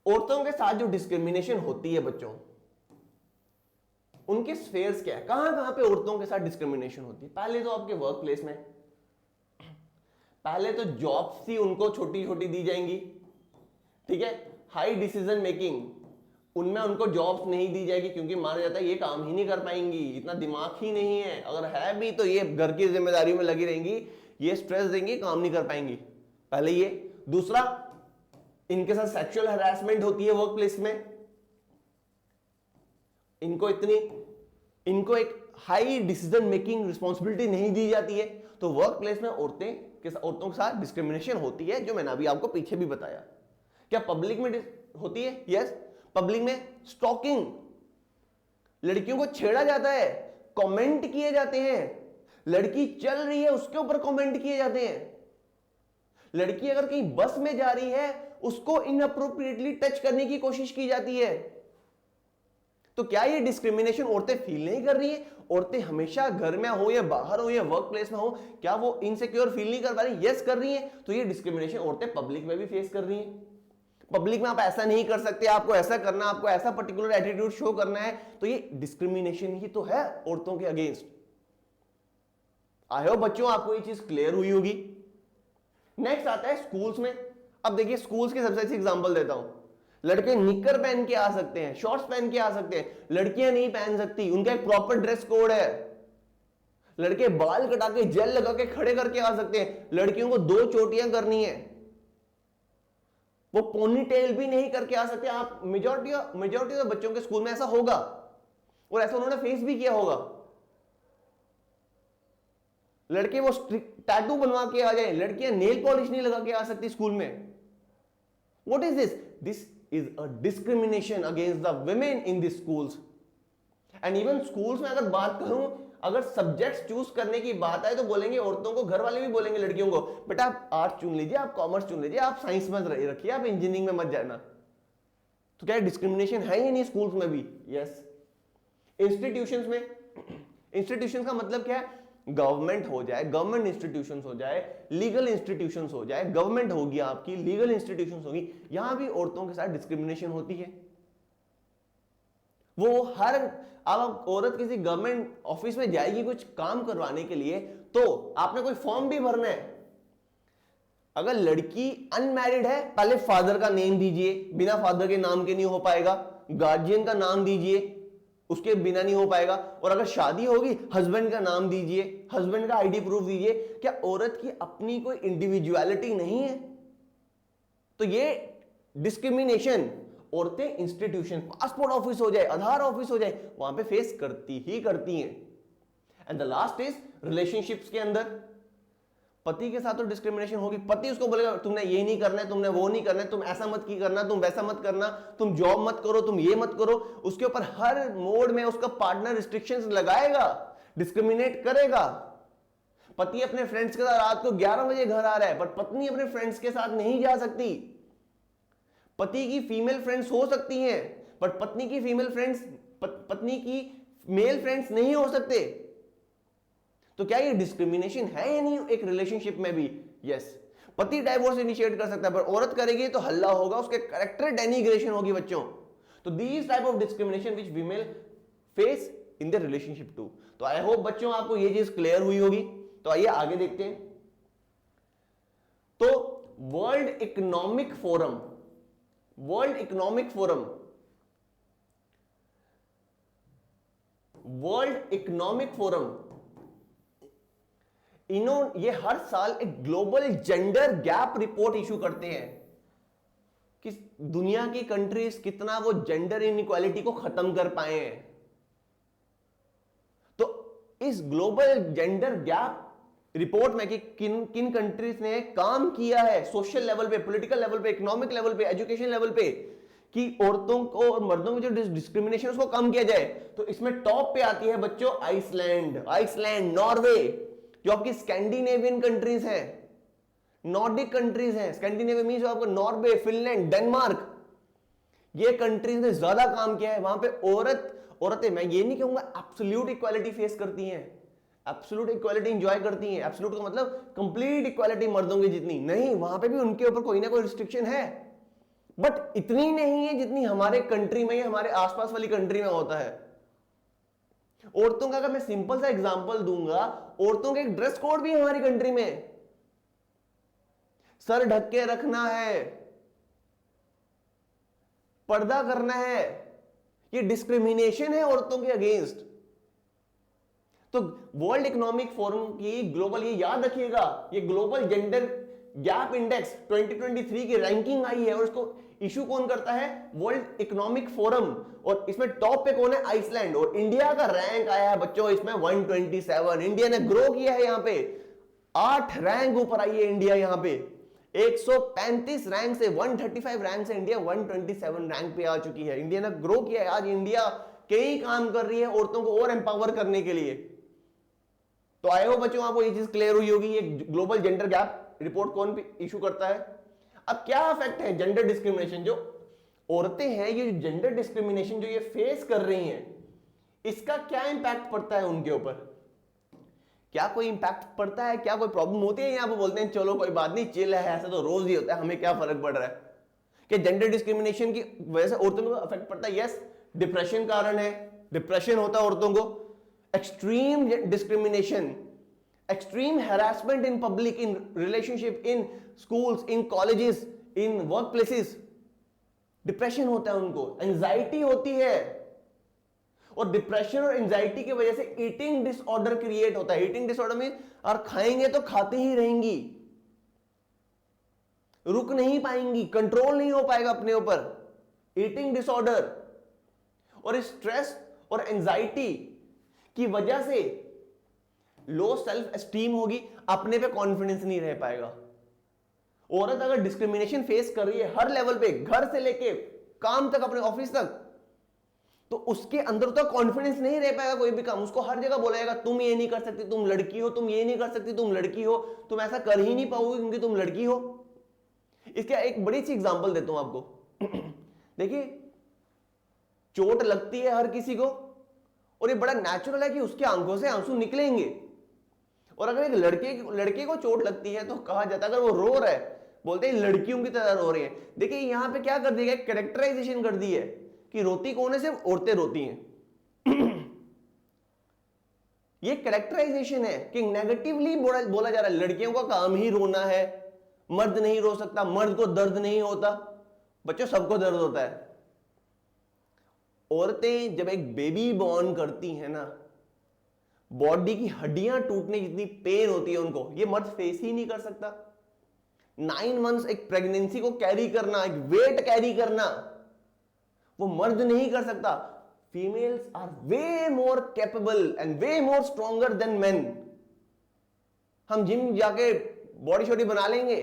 औरतों के साथ जो डिस्क्रिमिनेशन होती है बच्चों, उनके स्फेयर्स क्या है? कहां कहां पे औरतों के साथ डिस्क्रिमिनेशन होती है? पहले तो आपके वर्क प्लेस में, पहले तो जॉब्स ही उनको छोटी छोटी दी जाएंगी, ठीक है। हाई डिसीजन मेकिंग, उनमें उनको जॉब्स नहीं दी जाएगी क्योंकि माना जाता है ये काम ही नहीं कर पाएंगी, इतना दिमाग ही नहीं है, अगर है भी तो ये घर की जिम्मेदारियों में लगी रहेंगी, ये स्ट्रेस देंगी, काम नहीं कर पाएंगी। पहले ये। दूसरा, इनके साथ सेक्सुअल हैरेसमेंट होती है वर्क प्लेस में। इनको एक हाई डिसीजन मेकिंग रिस्पॉन्सिबिलिटी नहीं दी जाती है। तो वर्क प्लेस में औरतों के साथ डिस्क्रिमिनेशन होती है, जो मैंने अभी आपको पीछे भी बताया। क्या पब्लिक में होती है? यस। पब्लिक में स्टॉकिंग, लड़कियों को छेड़ा जाता है, कमेंट किए जाते हैं, लड़की चल रही है उसके ऊपर कमेंट किए जाते हैं। लड़की अगर कहीं बस में जा रही है उसको इनअप्रोप्रिएटली टच करने की कोशिश की जाती है। तो क्या ये डिस्क्रिमिनेशन औरतें फील नहीं कर रही है? औरतें हमेशा घर में हो या बाहर हो या वर्क प्लेस में हो, क्या वो इनसिक्योर फील नहीं कर पा रही? यस कर रही है। तो ये डिस्क्रिमिनेशन औरतें पब्लिक में भी फेस कर रही हैं। पब्लिक में आप ऐसा नहीं कर सकते, आपको ऐसा करना, आपको ऐसा पर्टिकुलर एटीट्यूड शो करना है, तो ये डिस्क्रिमिनेशन ही तो है औरतों के अगेंस्ट। आई होप बच्चों आपको ये चीज क्लियर हुई होगी। नेक्स्ट आता है स्कूल्स में। अब देखिए स्कूल्स के सबसे अच्छी एग्जांपल देता हूं। लड़के निकर पहन के आ सकते हैं, शॉर्ट्स पहन के आ सकते हैं, लड़कियां नहीं पहन सकती, उनका एक प्रॉपर ड्रेस कोड है। लड़के बाल कटा के जेल लगा के खड़े करके आ सकते हैं, लड़कियों को 2 चोटियां करनी है, वो पोनी टेल भी नहीं करके आ सकते। आप मेजॉरिटी ऑफ बच्चों के स्कूल में ऐसा होगा और ऐसा उन्होंने फेस भी किया होगा। लड़के वो टैटू बनवा के आ जाए, लड़कियां नेल पॉलिश नहीं लगा के आ सकती स्कूल में। What is this? This is a discrimination against the women in this schools. And even schools में अगर बात करूं, अगर सब्जेक्ट्स चूज करने की बात आए तो बोलेंगे औरतों को, घर वाले भी बोलेंगे लड़कियों को, बेटा आप आर्ट्स चुन लीजिए, आप कॉमर्स चुन लीजिए, आप साइंस में रखिए, आप इंजीनियरिंग में मत जाना। तो क्या डिस्क्रिमिनेशन है या नहीं स्कूल्स में भी? यस। इंस्टीट्यूशंस में, इंस्टीट्यूशंस का मतलब क्या है? गवर्नमेंट हो जाए, गवर्नमेंट इंस्टीट्यूशंस हो जाए, लीगल इंस्टीट्यूशंस हो जाए, गवर्नमेंट होगी आपकी, लीगल इंस्टीट्यूशंस होगी, यहां भी औरतों के साथ डिस्क्रिमिनेशन होती है। वो हर, अब औरत किसी गवर्नमेंट ऑफिस में जाएगी कुछ काम करवाने के लिए, तो आपने कोई फॉर्म भी भरना है। अगर लड़की अनमैरिड है, पहले फादर का नेम दीजिए, बिना फादर के नाम के नहीं हो पाएगा। गार्जियन का नाम दीजिए, उसके बिना नहीं हो पाएगा। और अगर शादी होगी, हस्बैंड का नाम दीजिए, हस्बैंड का आईडी प्रूफ दीजिए। क्या औरत की अपनी कोई इंडिविजुअलिटी नहीं है? तो ये डिस्क्रिमिनेशन औरतें इंस्टीट्यूशन, पासपोर्ट ऑफिस हो जाए, आधार ऑफिस हो जाए, वहां पे फेस करती ही करती हैं। And the last is relationships के अंदर पति के साथ तो डिस्क्रिमिनेशन होगी। पति उसको बोलेगा तुमने ये नहीं करना है, तुमने वो नहीं करना है, तुम ऐसा मत की करना, तुम वैसा मत करना, तुम जॉब मत करो, तुम ये मत करो। उसके ऊपर हर मोड में उसका पार्टनर रिस्ट्रिक्शंस लगाएगा, डिस्क्रिमिनेट करेगा। पति अपने फ्रेंड्स के साथ रात को 11 बजे घर आ रहा है, पर पत्नी अपने फ्रेंड्स के साथ नहीं जा सकती। पति की फीमेल फ्रेंड्स हो सकती हैं, पर पत्नी की फीमेल फ्रेंड्स, पत्नी की मेल फ्रेंड्स नहीं हो सकते। तो क्या ये डिस्क्रिमिनेशन है या नहीं एक रिलेशनशिप में भी? यस। पति डाइवोर्स इनिशिएट कर सकता है, पर औरत करेगी तो हल्ला होगा, उसके कैरेक्टर डेनिग्रेशन होगी बच्चों। तो these type of discrimination which female face in the relationship too. तो आई होप बच्चों आपको ये चीज क्लियर हुई होगी। तो आइए आगे देखते हैं। तो world economic forum, world economic forum, world economic forum, इन्होंने ये हर साल एक global gender gap report issue करते हैं कि दुनिया की कंट्रीज कितना वो जेंडर इनइक्वालिटी को खत्म कर पाए हैं। तो इस ग्लोबल जेंडर गैप रिपोर्ट में कि किन किन कंट्रीज ने काम किया है सोशल लेवल पे, पॉलिटिकल लेवल पे, इकोनॉमिक लेवल पे, एजुकेशन लेवल पे, कि औरतों को और मर्दों में जो डिस्क्रिमिनेशन उसको कम किया जाए। तो इसमें टॉप पे आती है बच्चों आइसलैंड, नॉर्वे, जो आपकी स्कैंडिनेवियन कंट्रीज हैं, नॉर्डिक कंट्रीज हैं। स्कैंडिनेवियन मींस आपको नॉर्वे, फिनलैंड, डेनमार्क, ये कंट्रीज ने ज्यादा काम किया है। वहां पे औरतें, मैं ये नहीं कहूंगा एब्सोल्यूट इक्वालिटी फेस करती हैं, एब्सोल्यूट इक्वालिटी एंजॉय करती हैं। एब्सोल्यूट का मतलब कंप्लीट इक्वालिटी मर्दों की जितनी नहीं, वहां पे भी उनके ऊपर कोई ना कोई रिस्ट्रिक्शन है, बट इतनी नहीं है जितनी हमारे कंट्री में या हमारे आसपास वाली कंट्री में होता है। औरतों का अगर मैं सिंपल सा एग्जांपल दूंगा, औरतों का एक ड्रेस कोड भी है हमारी कंट्री में, सर ढक के रखना है, पर्दा करना है। ये डिस्क्रिमिनेशन है औरतों के अगेंस्ट। तो वर्ल्ड इकोनॉमिक फोरम की ग्लोबल, ये याद रखिएगा, ये ग्लोबल जेंडर गैप इंडेक्स 2023 की रैंकिंग आई है और इसको इशू कौन करता है? World economic forum. और इसमें टॉप पे कौन है? आइसलैंड। और इंडिया का रैंक आया है बच्चों इसमें 127। इंडिया ने ग्रो किया है, यहां पे 8 रैंक ऊपर आई है इंडिया। यहां पे 135 रैंक से 135 रैंक से इंडिया 127 रैंक पे आ चुकी है। इंडिया ने ग्रो किया है। आज इंडिया कई काम कर रही है औरतों को और एम्पावर करने के लिए। तो आए हो बच्चों, आपको ये चीज क्लियर हुई होगी। ये ग्लोबल जेंडर गैप रिपोर्ट कौन इशू करता है? अब क्या इफेक्ट है जेंडर डिस्क्रिमिनेशन, जो औरतें हैं ये जेंडर डिस्क्रिमिनेशन जो ये फेस कर रही हैं, इसका क्या इंपैक्ट पड़ता है उनके ऊपर? क्या कोई इंपैक्ट पड़ता है? क्या कोई प्रॉब्लम होती है? यहां पर बोलते हैं चलो कोई बात नहीं, चिल है, ऐसा तो रोज ही होता है, हमें क्या फर्क पड़ रहा है? कि जेंडर डिस्क्रिमिनेशन की वजह से औरतों को इफेक्ट पड़ता है? यस, डिप्रेशन कारण है, डिप्रेशन होता है औरतों को, extreme discrimination, extreme harassment in public, in relationship, in schools, in colleges, in workplaces, depression होता है, उनको एंजाइटी होती है, और डिप्रेशन और एंजाइटी की वजह से ईटिंग डिसऑर्डर क्रिएट होता है। ईटिंग डिसऑर्डर में और खाएंगे तो खाते ही रहेंगी, रुक नहीं पाएंगी, कंट्रोल नहीं हो पाएगा अपने ऊपर, ईटिंग डिसऑर्डर। और स्ट्रेस और एंजाइटी की वजह से लो सेल्फ एस्टीम होगी, अपने पे कॉन्फिडेंस नहीं रह पाएगा। औरत अगर डिस्क्रिमिनेशन फेस कर रही है हर लेवल पे, घर से लेके काम तक, अपने ऑफिस तक, तो उसके अंदर तो कॉन्फिडेंस नहीं रह पाएगा कोई भी काम। उसको हर जगह बोला जाएगा तुम ये नहीं कर सकती, तुम लड़की हो, तुम ये नहीं कर सकती, तुम लड़की हो, तुम ऐसा कर ही नहीं पाओगे क्योंकि तुम लड़की हो। इसका एक बड़ी सी एग्जांपल देता हूं आपको। देखिए, चोट लगती है हर किसी को, और ये बड़ा नेचुरल है कि उसके आंखों से आंसू निकलेंगे। और अगर एक लड़के को चोट लगती है तो कहा जाता है, अगर वो रो रहा है, बोलते हैं लड़कियों की तरह रो रही है। देखिए यहां पे क्या कर दिया गया, कैरेक्टराइजेशन कर दी है कि रोती कौन है, सिर्फ औरतें रोती हैं। ये कैरेक्टराइजेशन है कि नेगेटिवली बोला जा रहा है, लड़कियों का काम ही रोना है, मर्द नहीं रो सकता, मर्द को दर्द नहीं होता। बच्चों, सबको दर्द होता है। औरतें जब एक बेबी बॉर्न करती हैं ना, बॉडी की हड्डियां टूटने जितनी पेन होती है उनको, ये मर्द फेस ही नहीं कर सकता। 9 मंथ्स एक प्रेगनेंसी को कैरी करना, एक वेट कैरी करना, वो मर्द नहीं कर सकता। Females are way more capable and way more stronger than men. हम जिम जाके बॉडी शॉडी बना लेंगे,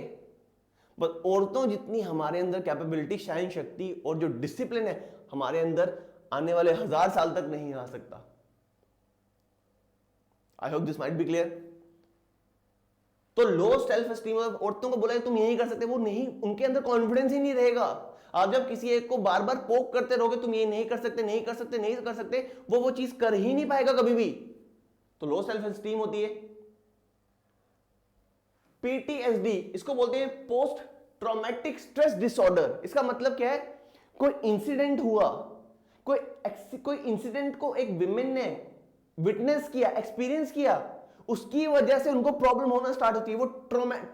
बस औरतों जितनी हमारे अंदर कैपेबिलिटी, शाइन शक्ति और जो डिसिप्लिन है हमारे अंदर आने वाले 1000 साल तक नहीं आ सकता। आई hope this might be clear. तो लो सेल्फ एस्टीम औरतों को बोला तुम यही कर सकते, वो नहीं, उनके अंदर कॉन्फिडेंस ही नहीं रहेगा। आप जब किसी एक को बार बार पोक करते रहोगे, तुम ये नहीं कर सकते, नहीं कर सकते, नहीं कर सकते, वो चीज कर ही नहीं पाएगा कभी भी। तो लो सेल्फ एस्टीम होती है। पीटीएसडी, इसको बोलते हैं पोस्ट ट्रॉमेटिक स्ट्रेस डिसऑर्डर। इसका मतलब क्या है, कोई इंसिडेंट हुआ, कोई इंसिडेंट को एक विमेन ने विटनेस किया, एक्सपीरियंस किया, उसकी वजह से उनको प्रॉब्लम होना स्टार्ट होती है। वो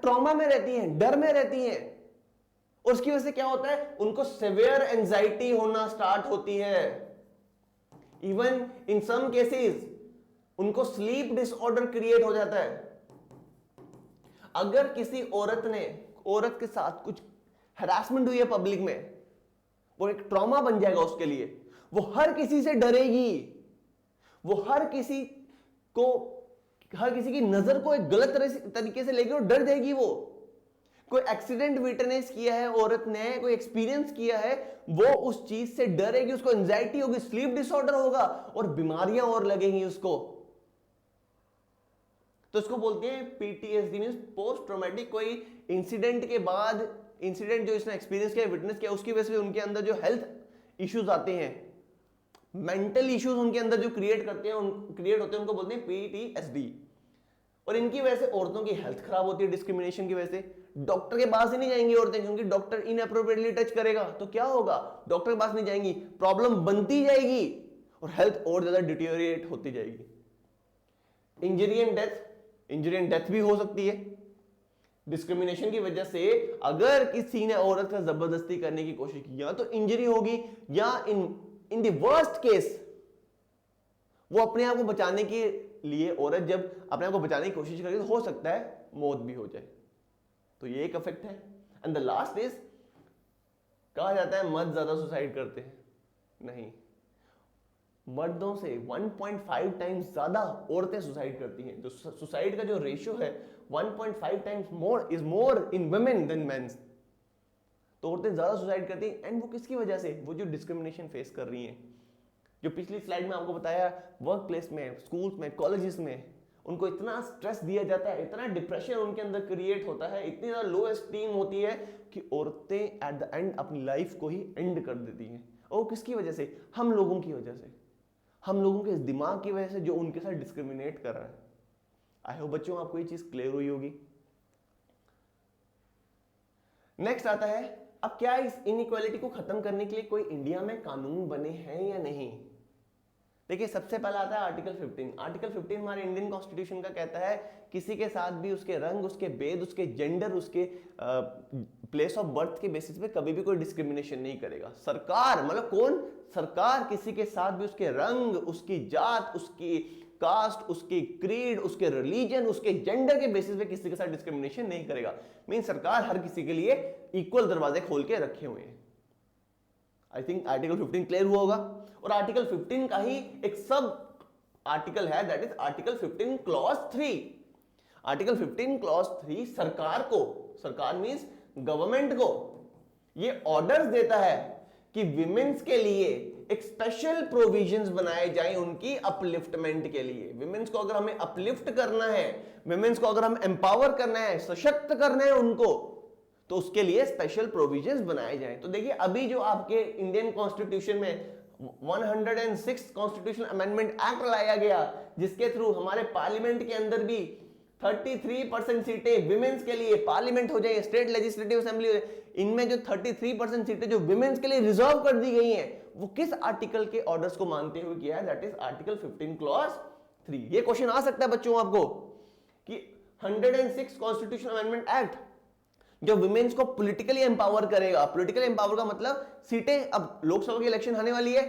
ट्रॉमा में रहती हैं, डर में रहती हैं, और उसकी वजह से क्या होता है, उनको सिवियर एंजाइटी होना स्टार्ट होती है। इवन इन सम केसेस उनको स्लीप डिसऑर्डर क्रिएट हो जाता है। अगर किसी औरत के साथ कुछ हरासमेंट हुई है पब्लिक में, वो एक ट्रॉमा बन जाएगा उसके लिए। वो हर किसी से डरेगी, वो हर किसी की नजर को एक गलत तरीके से लेगी और डर जाएगी। वो कोई एक्सीडेंट विटनेस किया है औरत ने, कोई एक्सपीरियंस किया है, वो उस चीज से डरेगी, उसको एंजाइटी होगी, स्लीप डिसऑर्डर होगा और बीमारियां और लगेंगी उसको। तो इसको बोलते हैं पीटीएसडी, मींस पोस्ट ट्रॉमेटिक। कोई इंसिडेंट के बाद, इंसिडेंट जो इसने एक्सपीरियंस किया, विटनेस किया, उसकी वजह से उनके अंदर जो हेल्थ इश्यूज आते हैं, मेंटल इश्यूज उनके अंदर जो क्रिएट होते हैं उनको बोलते हैं पीटीएसडी। और इनकी वजह से औरतों की हेल्थ खराब होती है, डिस्क्रिमिनेशन की वजह से। डॉक्टर के पास ही नहीं जाएंगी औरतें, क्योंकि डॉक्टर इनअप्रोप्रिएटली टच करेगा तो क्या होगा, डॉक्टर के पास नहीं जाएंगी, प्रॉब्लम बनती जाएगी और हेल्थ और ज्यादा डिटेरियोरेट होती जाएगी। इंजरी एंड डेथ भी हो सकती है डिस्क्रिमिनेशन की वजह से। अगर किसी ने औरत का जबरदस्ती करने की कोशिश की, या तो इंजरी होगी, या इन द वर्स्ट केस वो अपने आप को बचाने के लिए, औरत जब अपने आप को बचाने की कोशिश करेगी तो हो सकता है मौत भी हो जाए। तो ये एक इफेक्ट है। एंड द लास्ट इज, कहा जाता है मर्द ज्यादा सुसाइड करते हैं, नहीं, मर्दों से 1.5 टाइम्स ज्यादा औरतें सुसाइड करती हैं। जो सुसाइड का जो रेशियो है 1.5 times more in women than mens. तो औरतें ज्यादा सुसाइड करती हैं। एंड वो किसकी वजह से, वो जो डिस्क्रिमिनेशन फेस कर रही हैं, जो पिछली स्लाइड में आपको बताया, वर्क प्लेस में, स्कूल्स में, कॉलेजेस में, उनको इतना स्ट्रेस दिया जाता है, इतना डिप्रेशन उनके अंदर क्रिएट होता है, इतनी ज्यादा लो एस्टीम होती है कि औरतें एट द एंड अपनी लाइफ को ही एंड कर देती हैं। और किसकी वजह से, हम लोगों की वजह से, हम लोगों के इस दिमाग की वजह से जो उनके साथ डिस्क्रिमिनेट कर रहा है। आई होप बच्चों आपको ये चीज क्लियर हुई होगी। नेक्स्ट आता है, अब क्या इस इनइक्वालिटी को खत्म करने के लिए कोई इंडिया में कानून बने हैं या नहीं। देखिए सबसे पहला आता है आर्टिकल 15। आर्टिकल 15 हमारे इंडियन कॉन्स्टिट्यूशन का कहता है किसी के साथ भी उसके रंग, उसके भेद, उसके जेंडर, उसके प्लेस ऑफ बर्थ के बेसिस पे कभी भी कोई डिस्क्रिमिनेशन नहीं करेगा। सरकार मतलब कौन? सरकार किसी के साथ भी उसके रंग, उसकी जात, उसकी कास्ट, उसकी क्रीड, उसके रिलीजन, उसके जेंडर के बेसिस पे किसी के साथ डिस्क्रिमिनेशन नहीं करेगा। मीन सरकार हर किसी के लिए इक्वल दरवाजे खोल के रखे हुए हैं। आई थिंक आर्टिकल 15 क्लियर हुआ होगा। और आर्टिकल 15 का ही एक सब आर्टिकल है, that is article 15 clause 3। Article 15 clause 3 सरकार को, सरकार मींस गवर्नमेंट को, ये ऑर्डर्स देता है कि विमेन्स के लिए एक स्पेशल प्रोविजंस बनाए जाएं उनकी अपलिफ्टमेंट के लिए। विमेन्स को अगर हमें अपलिफ्ट करना है, विमेन्स को अगर हम एम्पावर करना है, सशक्त करना है उनको, तो उसके लिए स्पेशल प्रोविजंस बनाए जाएं। तो देखिए अभी जो आपके इंडियन कॉन्स्टिट्यूशन में 106 कॉन्स्टिट्यूशनल अमेंडमेंट एक्ट लाया गया, जिसके थ्रू हमारे पार्लियामेंट के अंदर भी 33% सीटें विमेन्स के लिए, पार्लियामेंट हो जाए, स्टेट लेजिस्लेटिव असेंबली हो जाए, इनमें जो 33% सीटें जो विमेन्स के लिए रिजर्व कर दी गई हैं, वो किस आर्टिकल के ऑर्डर्स को मानते हुए किया है? That is article 15 clause 3। ये क्वेश्चन आ सकता है बच्चों आपको कि 106 कॉन्स्टिट्यूशनल अमेंडमेंट एक्ट जो विमेन्स को पॉलिटिकली एम्पावर करेगा। पॉलिटिकली एम्पावर का मतलब सीटें, अब लोकसभा की इलेक्शन आने वाली है,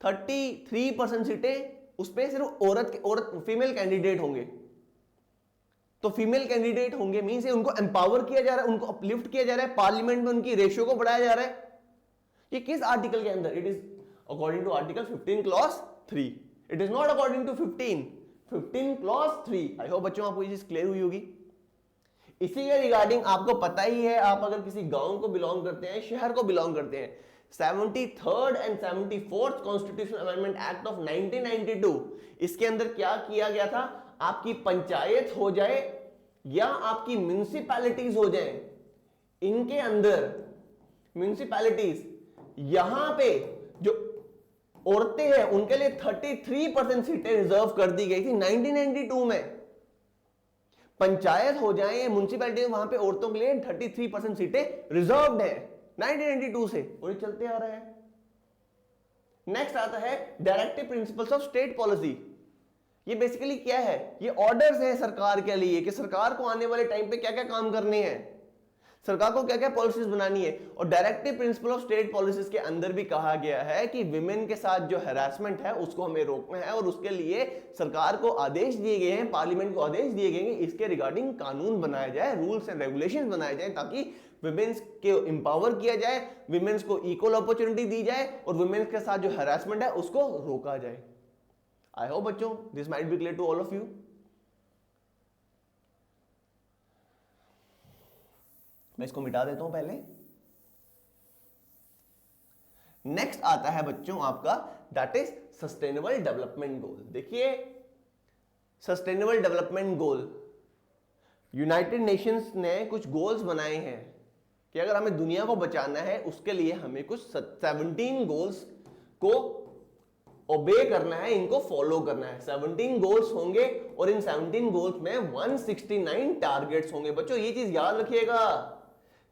33% सीटें उस पे सिर्फ औरत फीमेल कैंडिडेट होंगे। तो फीमेल कैंडिडेट होंगे मींस उनको एम्पावर किया जा रहा है, उनको अपलिफ्ट किया जा रहा है, पार्लियामेंट में उनकी रेशियो को बढ़ाया जा रहा है। ये किस आर्टिकल के अंदर? It is according to article 15 clause 3। It is not according to 15 clause 3। I hope बच्चों आपको ये चीज क्लियर हुई होगी। इसी के रिगार्डिंग आपको पता ही है, आप अगर किसी गांव को बिलोंग करते हैं, शहर को बिलोंग करते हैं, 73rd and 74th constitutional amendment act of 1992, इसके अंदर क्या किया गया था? आपकी पंचायत हो जाए या आपकी म्युनिसिपैलिटीज हो जाए, इनके अंदर म्युनिसिपैलिटीज, यहां पे जो औरतें हैं उनके लिए 33% सीटें रिजर्व कर दी गई थी 1992 में। पंचायत हो जाए या म्युनिसिपैलिटी, वहां पे औरतों के लिए 33% सीटें रिजर्व्ड है 1992 से, और ये चलते आ रहा है। नेक्स्ट आता है directive principles of state policy. ये बेसिकली क्या है? ये ऑर्डर्स हैं सरकार के लिए कि सरकार को आने वाले टाइम पे क्या क्या काम करने हैं, सरकार को क्या क्या पॉलिसीज बनानी है। और directive principle of state policies के अंदर भी कहा गया है कि विमेन के साथ जो हैरासमेंट है उसको हमें रोकना है, और उसके लिए सरकार को आदेश दिए गए हैं, पार्लियामेंट को आदेश दिए गए हैं, इसके रिगार्डिंग कानून बनाया जाए, रूल्स एंड रेगुलेशंस बनाए जाए, ताकि विमेन्स के एम्पावर किया जाए, विमेन्स को इक्वल अपॉर्चुनिटी दी जाए, और विमेन्स के साथ जो हैरासमेंट है उसको रोका जाए। आई होप बच्चों this might be clear to all of you. मैं इसको मिटा देता हूं पहले। नेक्स्ट आता है बच्चों आपका that is sustainable development goal. देखिए sustainable development goal, United Nations ने कुछ गोल्स बनाए हैं कि अगर हमें दुनिया को बचाना है उसके लिए हमें कुछ 17 गोल्स को ओबे करना है, इनको फॉलो करना है। 17 गोल्स होंगे और इन 17 गोल्स में 169 टारगेट्स होंगे। बच्चों ये चीज याद रखिएगा,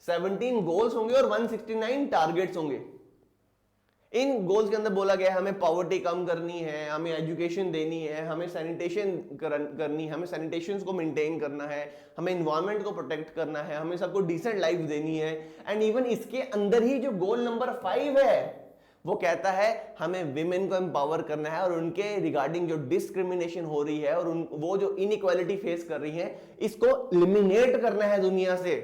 17 गोल्स होंगे और 169 टारगेट्स होंगे। इन गोल्स के अंदर बोला गया है हमें पॉवर्टी कम करनी है, हमें एजुकेशन देनी है, हमें सैनिटेशन करनी है, हमें सैनिटेशन को मेंटेन करना है, हमें एनवायरनमेंट को प्रोटेक्ट करना है, हमें सबको डिसेंट लाइफ देनी है। एंड इवन इसके अंदर ही जो गोल नंबर 5 है वो कहता है हमें विमेन को एम्पावर करना है, और उनके रिगार्डिंग जो डिस्क्रिमिनेशन हो रही है और वो जो इनइक्वालिटी फेस कर रही है इसको एलिमिनेट करना है दुनिया से।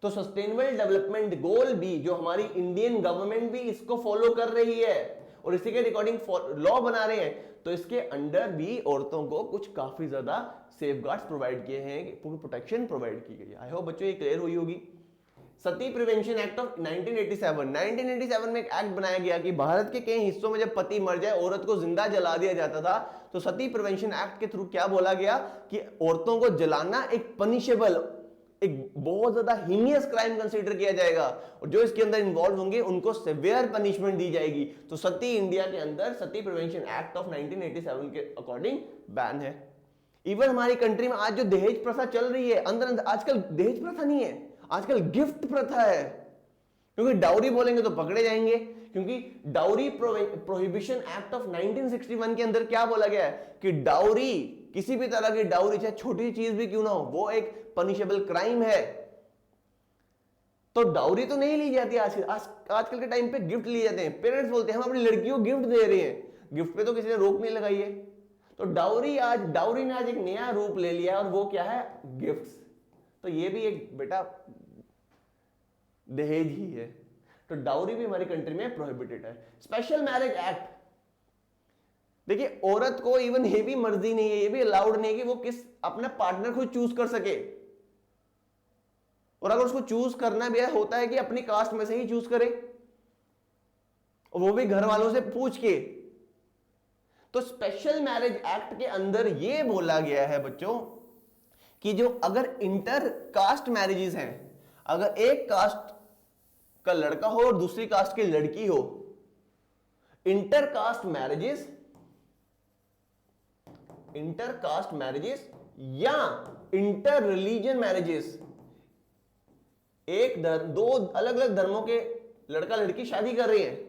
तो सस्टेनेबल डेवलपमेंट गोल भी जो हमारी इंडियन गवर्नमेंट भी इसको फॉलो कर रही है और इसी के रिकॉर्डिंग लॉ बना रहे हैं, तो इसके अंडर भी औरतों को कुछ काफी ज्यादा सेफगार्ड्स प्रोवाइड किए हैं, पूरी प्रोटेक्शन प्रोवाइड की गई है। आई होप बच्चों ये क्लियर हुई होगी। सती प्रिवेंशन एक्ट ऑफ 1987 में एक एक्ट बनाया गया कि भारत के कई हिस्सों में जब पति मर जाए औरत को जिंदा जला दिया जाता था, तो सती प्रिवेंशन एक्ट के थ्रू क्या बोला गया कि औरतों को जलाना एक पनिशेबल, एक बहुत ज्यादा हीनियस क्राइम कंसीडर किया जाएगा, और जो इसके अंदर इन्वॉल्व होंगे उनको सेवियर पनिशमेंट दी जाएगी। तो सती इंडिया के अंदर सती प्रिवेंशन एक्ट ऑफ 1987 के अकॉर्डिंग बैन है। इवन हमारी कंट्री में आज जो दहेज प्रथा चल रही है, अंदर आजकल दहेज प्रथा नहीं है, आजकल गिफ्ट प्रथा है, क्योंकि डाउरी बोलेंगे तो पकड़े जाएंगे। क्योंकि डाउरी प्रोहिबिशन एक्ट ऑफ 1961 के अंदर क्या बोला गया है कि डाउरी, किसी भी तरह की डाउरी, चाहे छोटी चीज भी क्यों ना हो, वो एक पनिशेबल क्राइम है। तो डाउरी तो नहीं ली जाती आजकल के टाइम पे गिफ्ट लिए जाते हैं। पेरेंट्स बोलते हैं हम अपनी लड़कियों को गिफ्ट दे रहे हैं, गिफ्ट पे तो किसी ने रोक नहीं लगाई है। तो डाउरी ने आज एक नया रूप ले लिया है, और वो क्या है, गिफ्ट्स। तो ये भी एक बेटा दहेज ही है। तो डाउरी भी हमारी कंट्री में प्रोहिबिटेड है। स्पेशल मैरिज एक्ट, देखिए औरत को इवन ये भी मर्जी नहीं है, ये भी अलाउड नहीं है कि वो किस अपना पार्टनर खुद चूज कर सके। और अगर उसको चूज करना भी होता है कि अपनी कास्ट में से ही चूज करे, और वो भी घर वालों से पूछ के। तो स्पेशल मैरिज एक्ट के अंदर ये बोला गया है बच्चों कि जो अगर इंटर कास्ट मैरिजेस हैं, अगर एक कास्ट का लड़का हो और दूसरी कास्ट की लड़की हो, इंटर कास्ट मैरिजेस या इंटर रिलीजन मैरिजेस, दो अलग अलग धर्मों के लड़का लड़की शादी कर रहे हैं,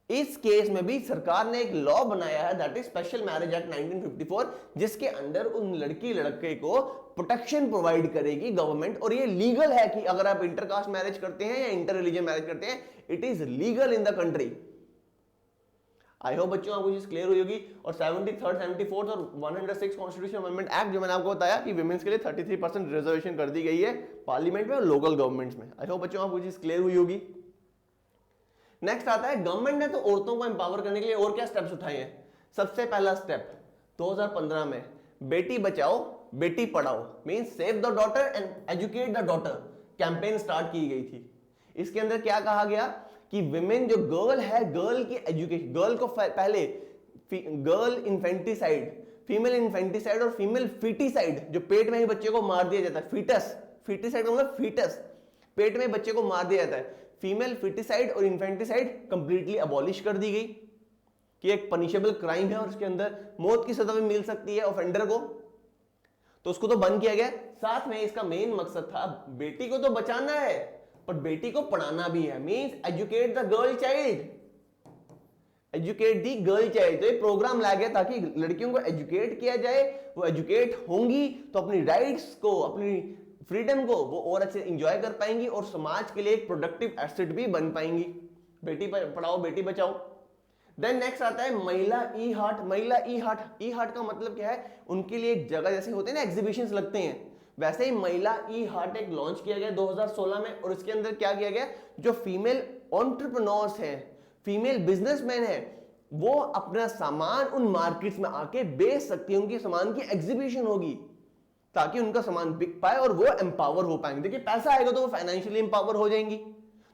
इस केस में भी सरकार ने एक लॉ बनाया है, that is special marriage act 1954, जिसके अंदर उन लड़की लड़के को प्रोटेक्शन प्रोवाइड करेगी गवर्नमेंट। और ये लीगल है कि अगर आप इंटरकास्ट मैरिज करते हैं या इंटर रिलीजन मैरिज करते हैं, it is legal in the country. I hope बच्चों आपको चीज क्लियर हुई होगी। और 73rd, 74th और 106 कॉन्स्टिट्यूशन अमेंडमेंट एक्ट, जो मैंने आपको बताया कि विमेंस के लिए 33% रिजर्वेशन कर दी गई है पार्लियामेंट में और लोकल गवर्नमेंट्स में। आई होप बच्चों आपको चीज क्लियर हुई होगी। नेक्स्ट आता है, गवर्नमेंट ने तो औरतों को एम्पावर करने के लिए और क्या स्टेप्स उठाए हैं। सबसे पहला स्टेप 2015 में Beti Bachao Beti Padhao, means save the daughter and educate the daughter campaign start की गई थी। इसके अंदर क्या कहा गया कि विमेन जो गर्ल है, गर्ल की एजुकेशन, गर्ल को पहले गर्ल इन्फेंटिसाइड, फीमेल इन्फेंटिसाइड और फीमेल फीटिसाइड, जो पेट में ही बच्चे को मार दिया जाता है, फीटिसाइड का मतलब फीटस, पेट में बच्चे को मार दिया जाता है, फीमेल फीटिसाइड और इन्फेंटिसाइड कंप्लीटली अबॉलिश कर दी गई कि एक पनिशेबल क्राइम है और उसके अंदर मौत की सजा भी मिल सकती है ऑफेंडर को, तो उसको तो बंद किया गया। साथ में इसका मेन मकसद था बेटी को तो बचाना है पर बेटी को पढ़ाना भी है, means educate the girl child, educate the girl child. तो ये प्रोग्राम लाया गया ताकि लड़कियों को एजुकेट किया जाए, वो एजुकेट होंगी तो अपनी राइट्स को, अपनी फ्रीडम को वो और अच्छे एंजॉय कर पाएंगी और समाज के लिए एक प्रोडक्टिव एसेट भी बन पाएंगी। बेटी पढ़ाओ बेटी बचाओ। देन नेक्स्ट आता है महिला ई हार्ट। महिला ई हार्ट का मतलब क्या है, उनके लिए एक जगह, जैसे होते हैं ना एग्जीबिशंस लगते हैं, वैसे ही महिला ई हार्ट एक लॉन्च किया गया 2016 में। और इसके अंदर क्या किया गया, जो फीमेल एंटरप्रेन्योर्स हैं, फीमेल बिजनेसमैन है, वो अपना सामान उन मार्केट्स में आके बेच सकती है, उनके सामान की एग्जीबिशन होगी ताकि उनका सामान बिक पाए और वो एम्पावर हो पाएंगे। देखिए पैसा आएगा तो वो फाइनेंशियली एम्पावर हो जाएंगी।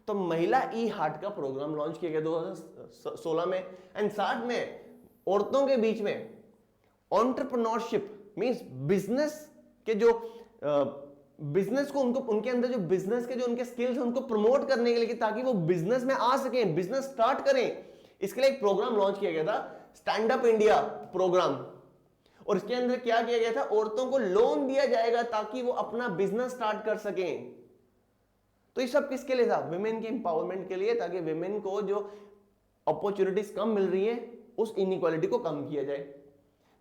तो महिला ई हार्ट का प्रोग्राम लॉन्च किया गया 2016 में। एंड साथ में औरतों के बीच में एंटरप्रेन्योरशिप मींस बिजनेस के जो बिजनेस को उनके अंदर जो बिजनेस के जो उनके स्किल्स हैं उनको प्रमोट करने के लिए, ताकि वो बिजनेस में आ सकें, बिजनेस स्टार्ट करें, इसके लिए एक प्रोग्राम लॉन्च किया गया था, स्टैंड अप इंडिया प्रोग्राम। और इसके अंदर क्या किया गया था, औरतों को लोन दिया जाएगा ताकि वो अपना बिजनेस स्टार्ट कर सकें। तो ये सब किसके लिए था, विमेन के एम्पावरमेंट के लिए, ताकि विमेन को जो अपॉर्चुनिटीज कम मिल रही है उस इनइक्वालिटी को कम किया जाए।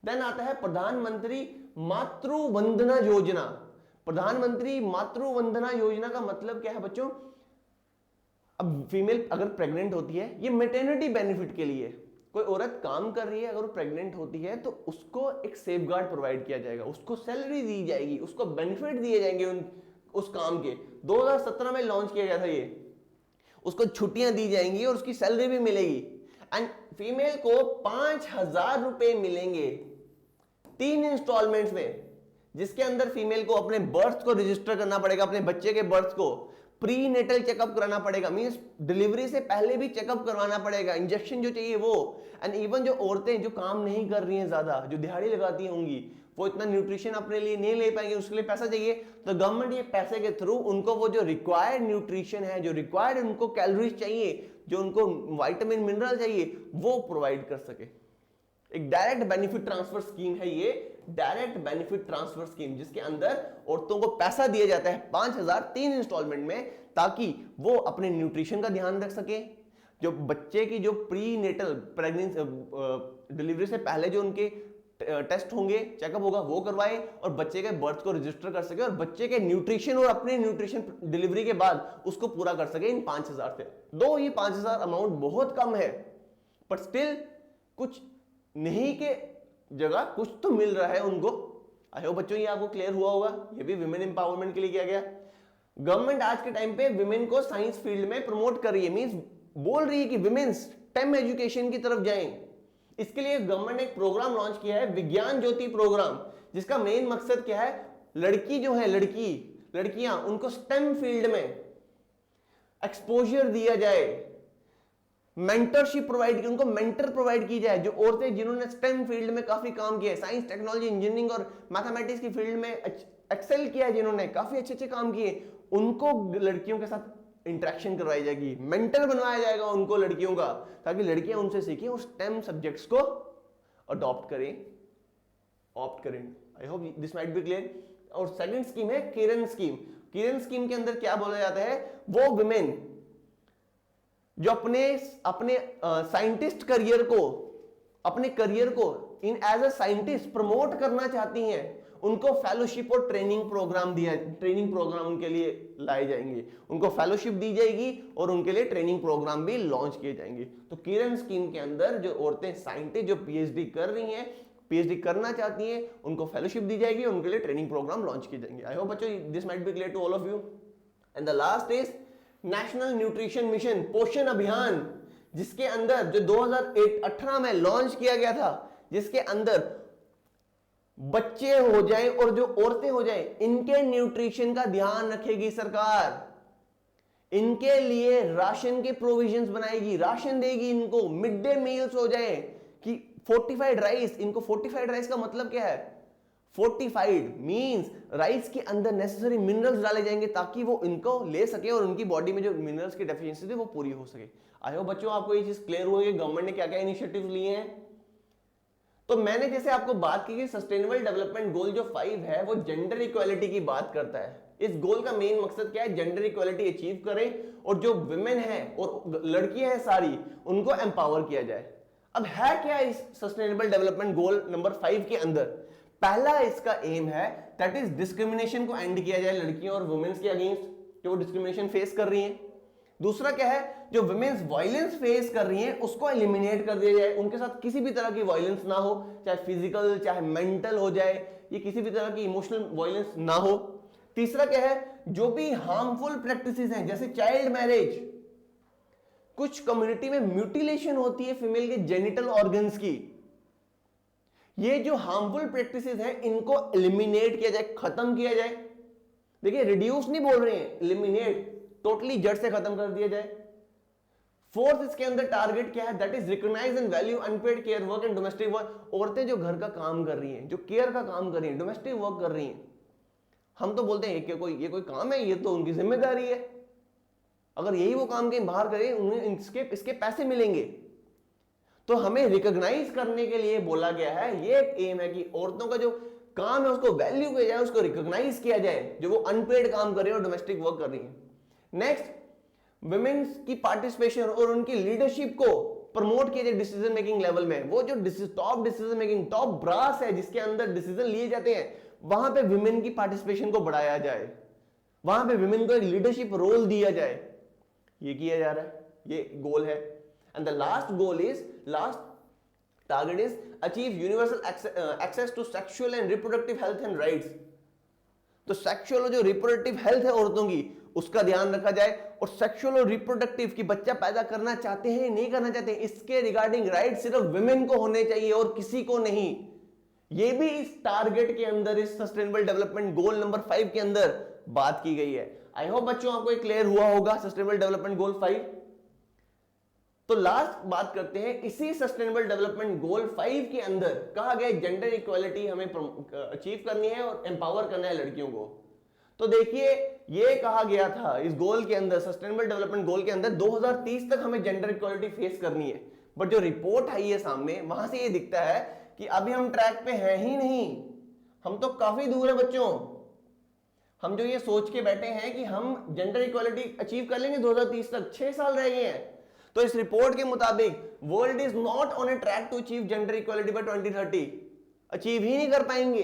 देन आता है प्रधानमंत्री मातृ वंदना योजना। प्रधानमंत्री मातृ वंदना योजना का मतलब क्या है बच्चों, अब फीमेल अगर प्रेग्नेंट होती है, ये मैटरनिटी बेनिफिट के लिए, कोई औरत काम कर रही है अगर वो प्रेग्नेंट होती है तो उसको एक सेफगार्ड प्रोवाइड किया जाएगा, उसको सैलरी दी जाएगी, उसको बेनिफिट दिए जाएंगे उस काम के। 2017 में लॉन्च किया गया था ये, उसको छुट्टियां दी जाएंगी और उसकी सैलरी भी मिलेगी। एंड फीमेल को 5,000 रुपए मिलेंगे 3 इंस्टॉलमेंट्स में, जिसके अंदर फीमेल को अपने बर्थ को रजिस्टर करना पड़ेगा, अपने बच्चे के बर्थ को प्री नेटल चेकअप कराना पड़ेगा, मींस डिलीवरी से पहले भी चेकअप करवाना पड़ेगा, इंजेक्शन जो चाहिए वो। एंड इवन जो औरतें जो काम नहीं कर रही हैं ज्यादा, जो दिहाड़ी लगाती होंगी, वो इतना न्यूट्रिशन अपने लिए नहीं ले पाएंगे, उसके लिए पैसा चाहिए, तो गवर्नमेंट ये पैसे के थ्रू उनको वो जो रिक्वायर्ड न्यूट्रिशन है, जो रिक्वायर्ड उनको कैलोरीज चाहिए, जो उनको विटामिन मिनरल चाहिए, वो प्रोवाइड कर सके। एक डायरेक्ट बेनिफिट ट्रांसफर स्कीम है ये, डायरेक्ट बेनिफिट ट्रांसफर स्कीम, जिसके अंदर औरतों को पैसा दिया जाता है 5,000 3 इंस्टॉलमेंट में, ताकि वो अपने न्यूट्रिशन का ध्यान रख सके, जो बच्चे की जो प्री नेटल प्रेगनेंसी डिलीवरी से पहले जो उनके टेस्ट होंगे, चेकअप होगा, वो करवाएं और बच्चे के बर्थ को रजिस्टर कर सके और बच्चे के न्यूट्रिशन और अपने न्यूट्रिशन डिलीवरी के बाद उसको पूरा कर सके इन 5,000 से। दो ये 5,000 अमाउंट बहुत कम है, बट स्टिल कुछ नहीं के जगह कुछ तो मिल रहा है उनको। आई होप बच्चों ये आपको क्लियर हुआ होगा। ये भी विमेन एम्पावरमेंट के लिए किया गया। गवर्नमेंट आज के टाइम पे विमेन को साइंस फील्ड में प्रमोट कर रही है, मींस बोल रही है कि विमेन स्टेम एजुकेशन की तरफ जाएं। इसके लिए गवर्नमेंट ने एक प्रोग्राम लॉन्च किया है, विज्ञान ज्योति प्रोग्राम, जिसका मेन मकसद क्या है, लड़की जो है, लड़कियां उनको स्टेम फील्ड में एक्सपोजर दिया जाए, मेंटरशिप प्रोवाइड की, उनको मेंटर प्रोवाइड की जाए। जो औरतें जिन्होंने स्टेम फील्ड में काफी काम किया है, साइंस, टेक्नोलॉजी, इंजीनियरिंग और मैथमेटिक्स की फील्ड में एक्सेल किया है, जिन्होंने काफी अच्छे काम किए, उनको लड़कियों के साथ इंटरेक्शन करवाई जाएगी, मेंटर बनवाया जाएगा उनको लड़कियों का, ताकि लड़कियां उनसे सीखें और स्टेम सब्जेक्ट्स को अडॉप्ट करें, ऑप्ट करें। आई hope this might be clear. और सेकंड स्कीम है किरण स्कीम। किरण स्कीम के अंदर क्या बोला जाता है, वो विमेन जो अपने साइंटिस्ट करियर को, अपने करियर को इन एज अ साइंटिस्ट प्रमोट करना चाहती हैं, उनको फेलोशिप और ट्रेनिंग प्रोग्राम उनके लिए लाए जाएंगे, उनको फेलोशिप दी जाएगी और उनके लिए ट्रेनिंग प्रोग्राम भी लॉन्च किए जाएंगे। तो किरण स्कीम के अंदर जो औरतें साइंटिस्ट जो पीएचडी कर रही हैं, पीएचडी करना चाहती हैं, उनको फेलोशिप दी जाएगी और उनके लिए ट्रेनिंग प्रोग्राम लॉन्च किए जाएंगे। आई होप बच्चों this might be clear to all of you. And the last is national nutrition mission, Poshan Abhiyan, जिसके अंदर जो 2018 में लॉन्च किया गया था, जिसके अंदर बच्चे हो जाएं और जो औरतें हो जाएं, इनके न्यूट्रिशन का ध्यान रखेगी सरकार। इनके लिए राशन के प्रोविजंस बनाएगी, राशन देगी इनको, मिड डे मील्स हो जाए कि फोर्टिफाइड राइस। इनको फोर्टिफाइड राइस का मतलब क्या है, फोर्टिफाइड मींस राइस के अंदर नेसेसरी मिनरल्स डाले जाएंगे ताकि वो इनको ले सके और उनकी बॉडी में जो मिनरल्स की डेफिशिएंसी थी वो पूरी हो सके। आई होप बच्चों आपको ये चीज क्लियर हुई है गवर्नमेंट ने क्या क्या इनिशिएटिव्स लिए हैं। तो मैंने जैसे आपको बात की कि सस्टेनेबल डेवलपमेंट गोल जो 5 है वो जेंडर इक्वालिटी की बात करता है। इस गोल का मेन मकसद क्या है, जेंडर इक्वालिटी अचीव करें और जो विमेन है और लड़कियां हैं सारी, उनको एम्पावर किया जाए। अब है क्या इस सस्टेनेबल डेवलपमेंट गोल नंबर 5 के अंदर, पहला इसका एम है दैट इज डिस्क्रिमिनेशन को एंड किया जाए लड़कियों और वुमेन्स के अगेंस्ट जो डिस्क्रिमिनेशन फेस कर रही हैं। दूसरा क्या है, जो वुमेन्स वायलेंस फेस कर रही हैं उसको एलिमिनेट कर दिया जाए, उनके साथ किसी भी तरह की वायलेंस ना हो, चाहे फिजिकल चाहे मेंटल हो जाए, ये किसी भी तरह की इमोशनल वायलेंस ना हो। तीसरा क्या है, जो भी हार्मफुल प्रैक्टिसेस हैं जैसे चाइल्ड मैरिज, कुछ कम्युनिटी में म्यूटिलेशन होती है फीमेल के जेनिटल ऑर्गन्स की, ये जो हार्मफुल प्रैक्टिसेस हैं इनको एलिमिनेट किया जाए, खत्म किया जाए। देखिए रिड्यूस नहीं बोल रहे हैं, एलिमिनेट, टोटली जड़ से खत्म कर दिया जाए। फोर्थ इसके अंदर टारगेट क्या है, that is recognise and value unpaid care work and domestic work. औरतें जो घर का काम कर रही हैं, जो केयर का काम कर रही हैं, डोमेस्टिक वर्क कर रही हैं, हम तो बोलते हैं कि ये कोई काम है, ये तो उनकी जिम्मेदारी है, अगर यही वो काम कहीं बाहर करें उन्हें इसके पैसे मिलेंगे। तो हमें रिकॉग्नाइज करने के लिए बोला गया है, ये एक एम है कि औरतों का जो काम है उसको वैल्यू किया जाए, उसको रिकॉग्नाइज किया जाए, जो वो अनपेड काम कर रही है और डोमेस्टिक वर्क कर रही है। नेक्स्ट, विमेन्स की पार्टिसिपेशन और उनकी लीडरशिप को प्रमोट किया जाए डिसीजन मेकिंग लेवल में। वो जो top decision making, top brass है जिसके अंदर डिसीजन लिए जाते हैं, वहां पे विमेन की पार्टिसिपेशन को बढ़ाया जाए, वहां पे विमेन को एक लीडरशिप रोल दिया जाए, ये किया जा रहा है, ये गोल है। And the last target is achieve universal access to sexual and reproductive health and rights. तो सेक्सुअल और जो रिप्रोडक्टिव हेल्थ है औरतों की, उसका ध्यान रखा जाए, और सेक्सुअल और रिप्रोडक्टिव की बच्चा पैदा करना चाहते हैं नहीं करना चाहते हैं, इसके रिगार्डिंग राइट सिर्फ विमेन को होने चाहिए और किसी को नहीं। ये भी इस टारगेट के अंदर, इस सस्टेनेबल डेवलपमेंट गोल नंबर 5 के अंदर बात की गई है। आई होप बच्चों आपको ये क्लियर हुआ होगा सस्टेनेबल डेवलपमेंट गोल 5। तो लास्ट बात करते हैं, इसी सस्टेनेबल डेवलपमेंट गोल 5 के अंदर कहा गया जेंडर इक्वालिटी हमें अचीव करनी है और एम्पावर करना है लड़कियों को। तो देखिए ये कहा गया था इस गोल के अंदर, सस्टेनेबल डेवलपमेंट गोल के अंदर 2030 तक हमें जेंडर इक्वालिटी फेस करनी है। बट जो रिपोर्ट आई है सामने, वहां से ये दिखता है कि अभी हम ट्रैक पे हैं ही नहीं, हम तो काफी दूर है बच्चों। हम जो ये सोच के बैठे हैं कि हम जेंडर इक्वालिटी अचीव कर लेंगे 2030 तक, 6 साल रह गए हैं। तो इस रिपोर्ट के मुताबिक world is not on a track to achieve gender equality by 2030, achieve ही नहीं कर पाएंगे।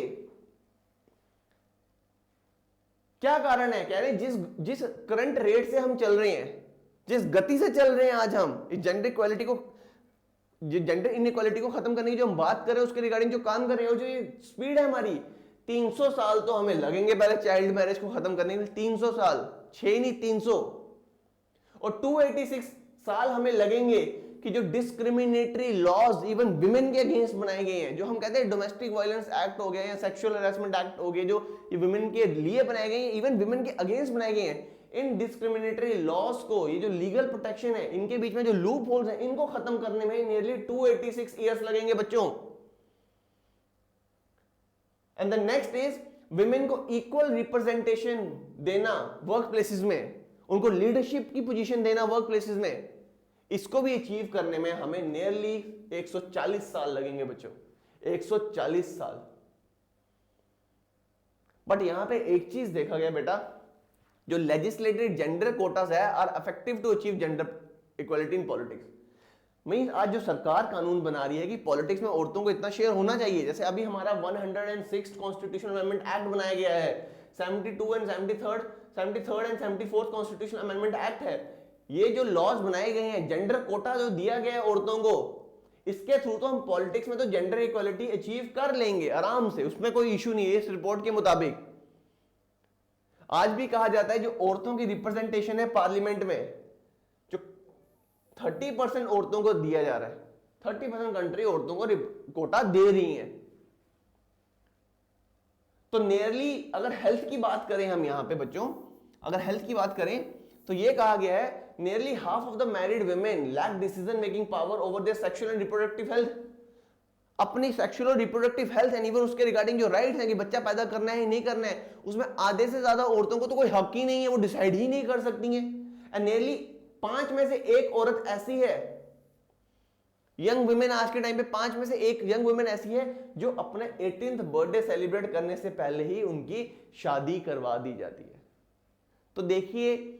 क्या कारण है? कह रहे जिस करंट रेट से हम चल रहे हैं, जिस गति से चल रहे हैं आज हम इस जेंडर इक्वालिटी को, जेंडर इनइक्वालिटी को खत्म करने की जो हम बात कर रहे हैं, उसके रिगार्डिंग जो काम कर रहे हैं, जो ये स्पीड है हमारी, 300 साल तो हमें लगेंगे पहले चाइल्ड मैरिज को खत्म करने के लिए। 300 साल, 6 नहीं 300, और 286 साल हमें लगेंगे कि जो डिस्क्रिमिनेटरी लॉज इवन विमेन के अगेंस्ट बनाए गए हैं, जो हम कहते हैं डोमेस्टिक वायलेंस एक्ट हो गया या सेक्सुअल हैरेसमेंट एक्ट हो गया, जो ये विमेन के लिए बनाए गए हैं, इवन विमेन के अगेंस्ट बनाए गए हैं, इन डिस्क्रिमिनेटरी लॉज को, ये जो लीगल प्रोटेक्शन है, इनके बीच में जो लूप होल्स हैं, इनको खत्म करने में नियरली 286 ईयर्स लगेंगे बच्चों। And the next is women को इक्वल रिप्रेजेंटेशन देना वर्क प्लेसेस में, उनको लीडरशिप की पोजीशन देना वर्क प्लेसेस में, इसको भी अचीव करने में हमें नियरली 140 साल लगेंगे बच्चों, 140 साल। बट यहां पे एक चीज देखा गया बेटा, जो लेजिस्लेटेड जेंडर कोटास है are effective to achieve gender equality in politics. Means आज जो सरकार कानून बना रही है कि पॉलिटिक्स में औरतों को इतना शेयर होना चाहिए, जैसे अभी हमारा 106 कॉन्स्टिट्यूशनल अमेंडमेंट एक्ट बनाया गया है, 72 and 73rd and 74th constitutional amendment act है, ये जो लॉज बनाए गए हैं, जेंडर कोटा जो दिया गया है औरतों को, इसके थ्रू तो हम पॉलिटिक्स में तो जेंडर इक्वालिटी अचीव कर लेंगे आराम से, उसमें कोई इशू नहीं है। इस रिपोर्ट के मुताबिक आज भी कहा जाता है जो औरतों की रिप्रेजेंटेशन है पार्लियामेंट में, जो 30% औरतों को दिया जा रहा है, 30% कंट्री औरतों को कोटा दे रही है। तो नियरली अगर हेल्थ की बात करें हम यहां पे बच्चों, अगर हेल्थ की बात करें तो ये कहा गया है nearly half of the married women lack decision making power over their sexual and reproductive health। अपनी सेक्सुअल और रिप्रोडक्टिव हेल्थ एंड इवन उसके रिगार्डिंग जो राइट्स हैं कि बच्चा पैदा करना है नहीं करना है, उसमें आधे से ज्यादा औरतों को तो कोई हक ही नहीं है, वो डिसाइड ही नहीं कर सकती हैं। एंड नियरली 5 में से 1 औरत ऐसी है, यंग वुमेन आज के टाइम पे 5 में से 1 यंग वुमेन ऐसी है जो अपने 18th बर्थडे सेलिब्रेट करने से पहले ही उनकी शादी करवा दी जाती है। तो देखिए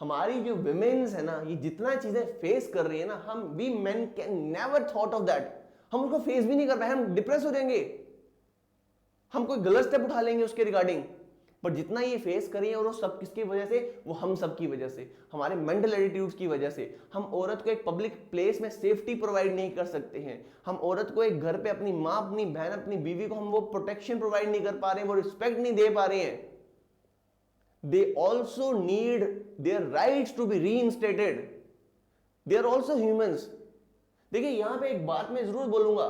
हमारी जो विमेन्स है ना, ये जितना चीजें फेस कर रही है ना, हम we men can never thought of that, हम उनको फेस भी नहीं कर पाए, हम डिप्रेस हो जाएंगे, हम कोई गलत स्टेप उठा लेंगे उसके रिगार्डिंग। पर जितना ये फेस करिए, और वो सब किसकी वजह से, वो हम सब की वजह से, हमारे मेंटल एटीट्यूड्स की वजह से। हम औरत को एक पब्लिक प्लेस में सेफ्टी प्रोवाइड नहीं कर सकते हैं, हम औरत को एक घर पे अपनी माँ, अपनी बहन, अपनी बीवी को हम वो प्रोटेक्शन प्रोवाइड नहीं कर पा रहे हैं, वो रिस्पेक्ट नहीं दे पा रहे हैं। They also need their rights to be reinstated. They are also humans. देखिए यहां पे एक बात मैं जरूर बोलूंगा,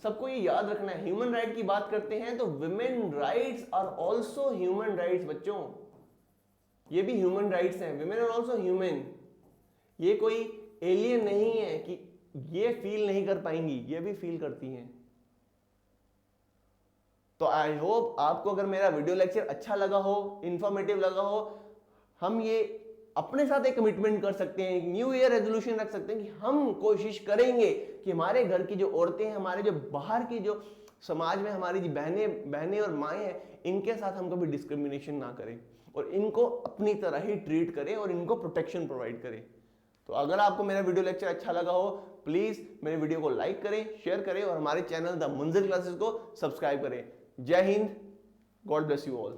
सबको ये याद रखना है, ह्यूमन राइट की बात करते हैं तो women rights are also human rights बच्चों, ये भी ह्यूमन राइट्स हैं, विमेन आर ऑल्सो ह्यूमन। ये कोई एलियन नहीं है कि ये फील नहीं कर पाएंगी, ये भी फील करती हैं। तो आई होप आपको अगर मेरा वीडियो लेक्चर अच्छा लगा हो, इंफॉर्मेटिव लगा हो, हम ये अपने साथ एक कमिटमेंट कर सकते हैं, न्यू ईयर रेजोल्यूशन रख सकते हैं कि हम कोशिश करेंगे कि हमारे घर की जो औरतें हैं, हमारे जो बाहर की जो समाज में हमारी जो बहनें और माएँ हैं, इनके साथ हम कभी डिस्क्रिमिनेशन ना करें और इनको अपनी तरह ही ट्रीट करें और इनको प्रोटेक्शन प्रोवाइड करें। तो अगर आपको मेरा वीडियो लेक्चर अच्छा लगा हो, प्लीज मेरे वीडियो को लाइक करें, शेयर करें और हमारे चैनल द मुंजिल क्लासेस को सब्सक्राइब करें। जय Hind, God bless you all.